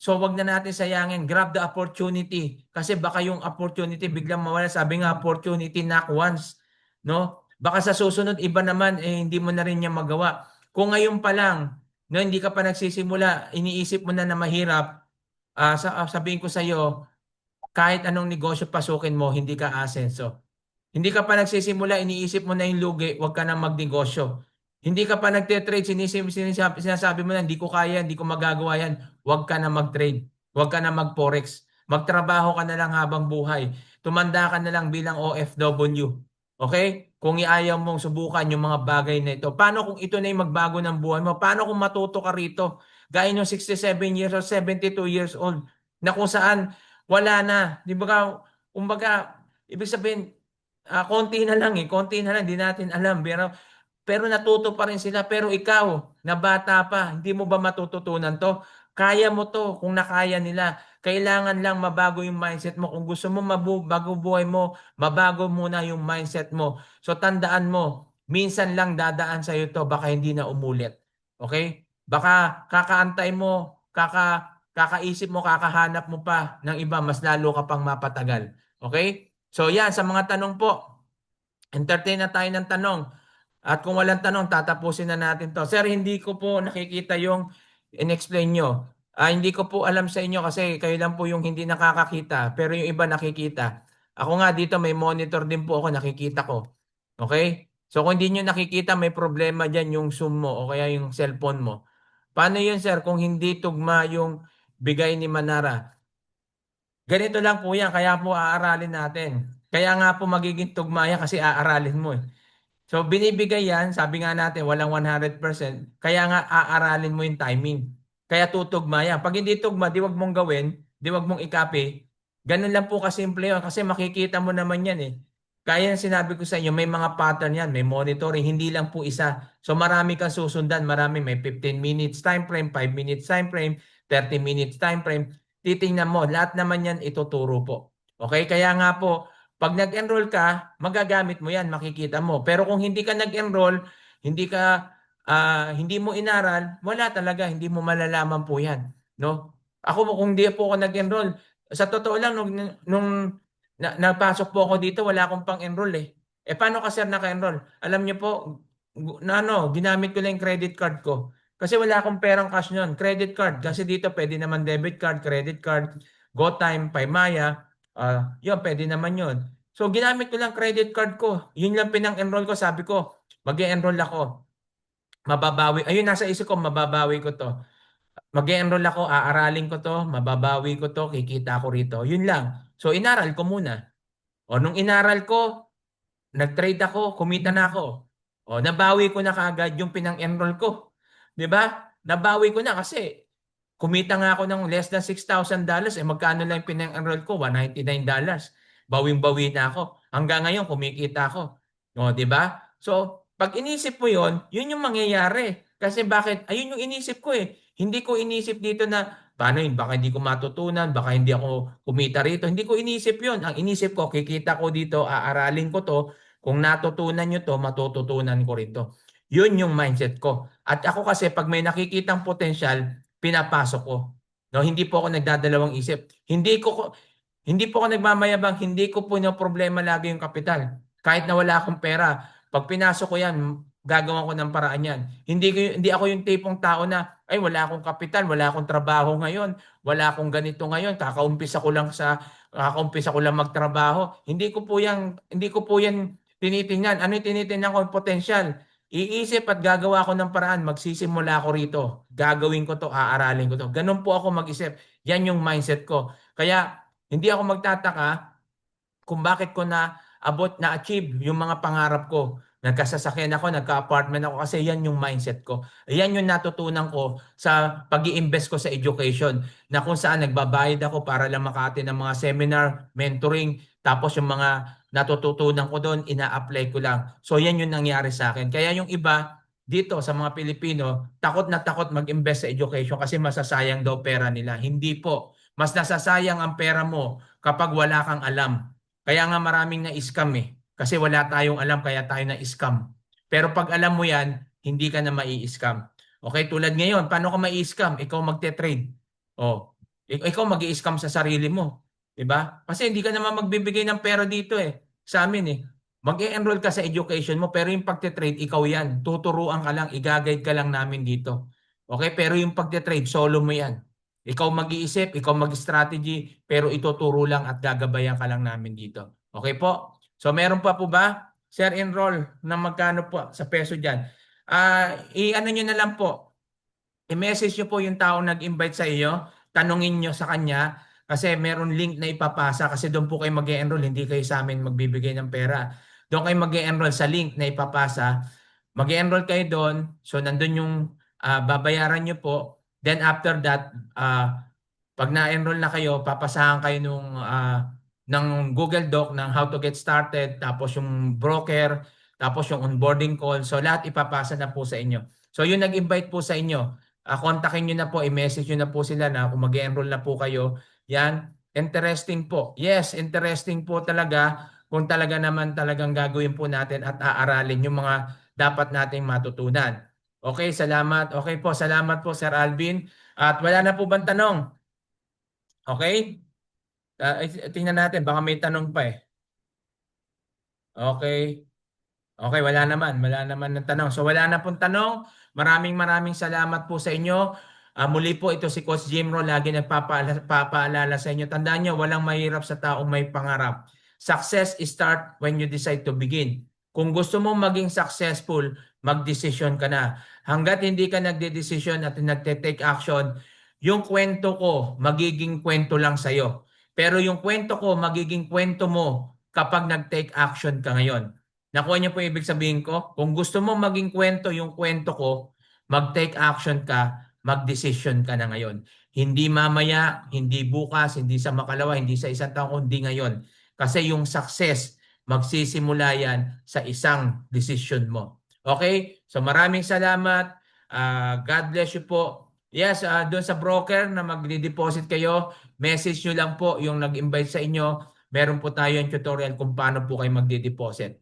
So wag na natin sayangin, grab the opportunity kasi baka yung opportunity biglang mawala. Sabi nga, opportunity knock once, no? Baka sa susunod iba naman hindi mo na rin niya magawa. Kung ngayon pa lang, no, hindi ka pa nagsisimula, iniisip mo na mahirap, sabihin ko sa iyo, kahit anong negosyo pasukin mo, hindi ka asenso. Hindi ka pa nagsisimula, iniisip mo na yung lugi, huwag ka na magnegosyo. Hindi ka pa nagte-trade, sinasabi mo na, hindi ko kaya, hindi ko magagawa yan. Huwag ka na mag-trade. Huwag ka na mag-forex. Magtrabaho ka na lang habang buhay. Tumanda ka na lang bilang OFW. Okay? Kung iayaw mong subukan yung mga bagay na ito. Paano kung ito na yung magbago ng buhay mo? Paano kung matuto ka rito? Gaya ng 67 years or 72 years old na kung saan wala na. Di ba kumbaga, ibig sabihin, konti na lang konti na lang, di natin alam. Pero natuto pa rin sila. Pero ikaw, na bata pa, hindi mo ba matututunan to? Kaya mo to kung nakaya nila. Kailangan lang mabago yung mindset mo. Kung gusto mo mabago buhay mo, mabago muna yung mindset mo. So tandaan mo, minsan lang dadaan sa'yo to, baka hindi na umulit. Okay? Baka kakaantay mo, kakaisip mo, kakahanap mo pa ng iba, mas lalo ka pang mapatagal. Okay? So yan, sa mga tanong po, entertain na tayo ng tanong. At kung walang tanong, tatapusin na natin to. Sir, hindi ko po nakikita yung in-explain nyo. Hindi ko po alam sa inyo kasi kayo lang po yung hindi nakakakita. Pero yung iba nakikita. Ako nga dito may monitor din po ako, nakikita ko. Okay? So kung hindi nyo nakikita, may problema dyan yung Zoom mo o kaya yung cellphone mo. Paano yun, sir, kung hindi tugma yung bigay ni Manara? Ganito lang po yan, kaya po aaralin natin. Kaya nga po magiging tugma yan kasi aaralin mo eh. So binibigay yan, sabi nga natin, walang 100%. Kaya nga aaralin mo yung timing. Kaya tutugma yan. Pag hindi tugma, di wag mong gawin, di wag mong i-copy. Ganun lang po kasimple yun kasi makikita mo naman yan eh. Kaya yung sinabi ko sa inyo, may mga pattern yan, may monitoring, hindi lang po isa. So marami kang susundan, marami, may 15 minutes time frame, 5 minutes time frame, 30 minutes time frame. Titingnan mo, lahat naman yan ituturo po. Okay, kaya nga po, pag nag-enroll ka, magagamit mo 'yan, makikita mo. Pero kung hindi ka nag-enroll, hindi mo inaral, wala talaga, hindi mo malalaman po 'yan, no? Ako kung hindi po ako nag-enroll, sa totoo lang nung napasok po ako dito, wala akong pang-enroll eh. Eh paano ka sir naka-enroll? Alam niyo po, ginamit ko lang yung credit card ko. Kasi wala akong perang cash noon, credit card. Kasi dito pwede naman debit card, credit card, GoTime, Paymaya. Yun, pwede naman yun. So, ginamit ko lang credit card ko. Yun lang pinang-enroll ko. Sabi ko, mag-enroll ako. Mababawi. Ayun, nasa isip ko, mababawi ko to. Mag-enroll ako, aaralin ko to, mababawi ko to, kikita ko rito. Yun lang. So, inaral ko muna. O, nung inaral ko, nag-trade ako, kumita na ako. O, nabawi ko na kaagad yung pinang-enroll ko. 'Di ba? Nabawi ko na kasi kumita nga ako ng less than $6,000. Eh magkano lang yung pinang-enroll ko? $199. Bawing-bawi na ako. Hanggang ngayon kumikita ako. O, 'di ba? So, pag inisip mo 'yon, 'yun yung mangyayari. Kasi bakit? Ayun yung inisip ko eh. Hindi ko inisip dito na paano yun, baka hindi ko matutunan, baka hindi ako kumita rito. Hindi ko inisip 'yon. Ang inisip ko, kikita ko dito, aaralin ko 'to. Kung natutunan nyo to, matututunan ko rito. Yun yung mindset ko. At ako kasi pag may nakikitang potensyal, pinapasok ko. No, hindi po ako nagdadalawang isip. Hindi po ako nagmamayabang, hindi ko po na problema lagi yung kapital. Kahit na wala akong pera, pag pinasok ko yan, gagawin ko ng paraan yan. Hindi ako yung tipong tao na, ay wala akong kapital, wala akong trabaho ngayon, wala akong ganito ngayon, kakaumpisa ko lang magtrabaho. Hindi ko po yan tinitingnan. Ano yung tinitingnan ko? Potensyal. Iisip at gagawa ko ng paraan. Magsisimula ako rito. Gagawin ko to, aaralin ko to. Ganun po ako mag-isip. Yan yung mindset ko. Kaya hindi ako magtataka kung bakit ko na-achieve yung mga pangarap ko. Nagkasasakyan ako, nagka-apartment ako kasi yan yung mindset ko. Yan yung natutunan ko sa pag-i-invest ko sa education na kung saan nagbabayad ako para lang makati ng mga seminar, mentoring, tapos yung mga natututunan ko doon, ina-apply ko lang. So yan yung nangyari sa akin. Kaya yung iba dito sa mga Pilipino, takot na takot mag-invest sa education kasi masasayang daw pera nila. Hindi po. Mas nasasayang ang pera mo kapag wala kang alam. Kaya nga maraming na-scam eh. Kasi wala tayong alam kaya tayo na-scam. Pero pag alam mo yan, hindi ka na mai-scam. Okay, tulad ngayon, paano ka mai-scam? Ikaw magte-trade. Oh, ikaw mag-i-scam sa sarili mo. 'Di ba? Kasi hindi ka naman magbibigay ng pera dito eh. Sa amin eh. Mag-e-enroll ka sa education mo pero yung pagte-trade, ikaw yan. Tuturuan ka lang, i-guide ka lang namin dito. Okay, pero yung pagte-trade, solo mo yan. Ikaw mag-iisip, ikaw mag-strategy, pero ituturo lang at gagabayan ka lang namin dito. Okay po? So meron pa po ba? Sir, enroll na magkano po sa peso dyan? I-ano nyo na lang po. I-message nyo po yung taong nag-invite sa iyo. Tanungin nyo sa kanya kasi meron link na ipapasa kasi doon po kayo mag-enroll. Hindi kayo sa amin magbibigay ng pera. Doon kayo mag-enroll sa link na ipapasa. Mag-enroll kayo doon. So nandun yung babayaran nyo po. Then after that, Pag na-enroll na kayo, papasahan kayo ng Google Doc ng how to get started, tapos yung broker, tapos yung onboarding call. So lahat ipapasa na po sa inyo. So yung nag-invite po sa inyo, kontakin nyo na po, i-message nyo na po sila na kung mag-enroll na po kayo. Yan, interesting po. Yes, interesting po talaga kung talaga naman talagang gagawin po natin at aaralin yung mga dapat nating matutunan. Okay, salamat. Okay po, salamat po Sir Alvin. At wala na po bang tanong? Okay? Tingnan natin, baka may tanong pa eh. Okay. Okay, wala naman ng tanong. So wala na pong tanong. Maraming salamat po sa inyo. Muli po ito si Coach Jimro, lagi nagpapaalala sa inyo. Tandaan nyo, walang mahirap sa taong may pangarap. Success is start when you decide to begin. Kung gusto mong maging successful, magdesisyon ka na. Hanggat hindi ka nagde-decision at nagte-take action, yung kwento ko, magiging kwento lang sa'yo. Pero yung kwento ko, magiging kwento mo kapag nag-take action ka ngayon. Nakuha niyo po yung ibig sabihin ko? Kung gusto mo maging kwento yung kwento ko, mag-take action ka, mag-decision ka na ngayon. Hindi mamaya, hindi bukas, hindi sa makalawa, hindi sa isang taon, kundi ngayon. Kasi yung success, magsisimula yan sa isang decision mo. Okay? So maraming salamat. God bless you po. Yes, doon sa broker na magde-deposit kayo, message nyo lang po yung nag-invite sa inyo. Meron po tayo yung tutorial kung paano po kayo magde-deposit.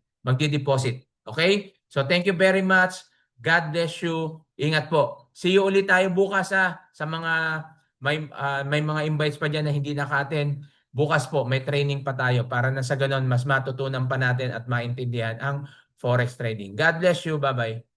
Okay? So thank you very much. God bless you. Ingat po. See you ulit tayo bukas sa mga may mga invites pa diyan na hindi naka-attend. Bukas po may training pa tayo para na sa ganon mas matutunan pa natin at maintindihan ang forex trading. God bless you. Bye-bye.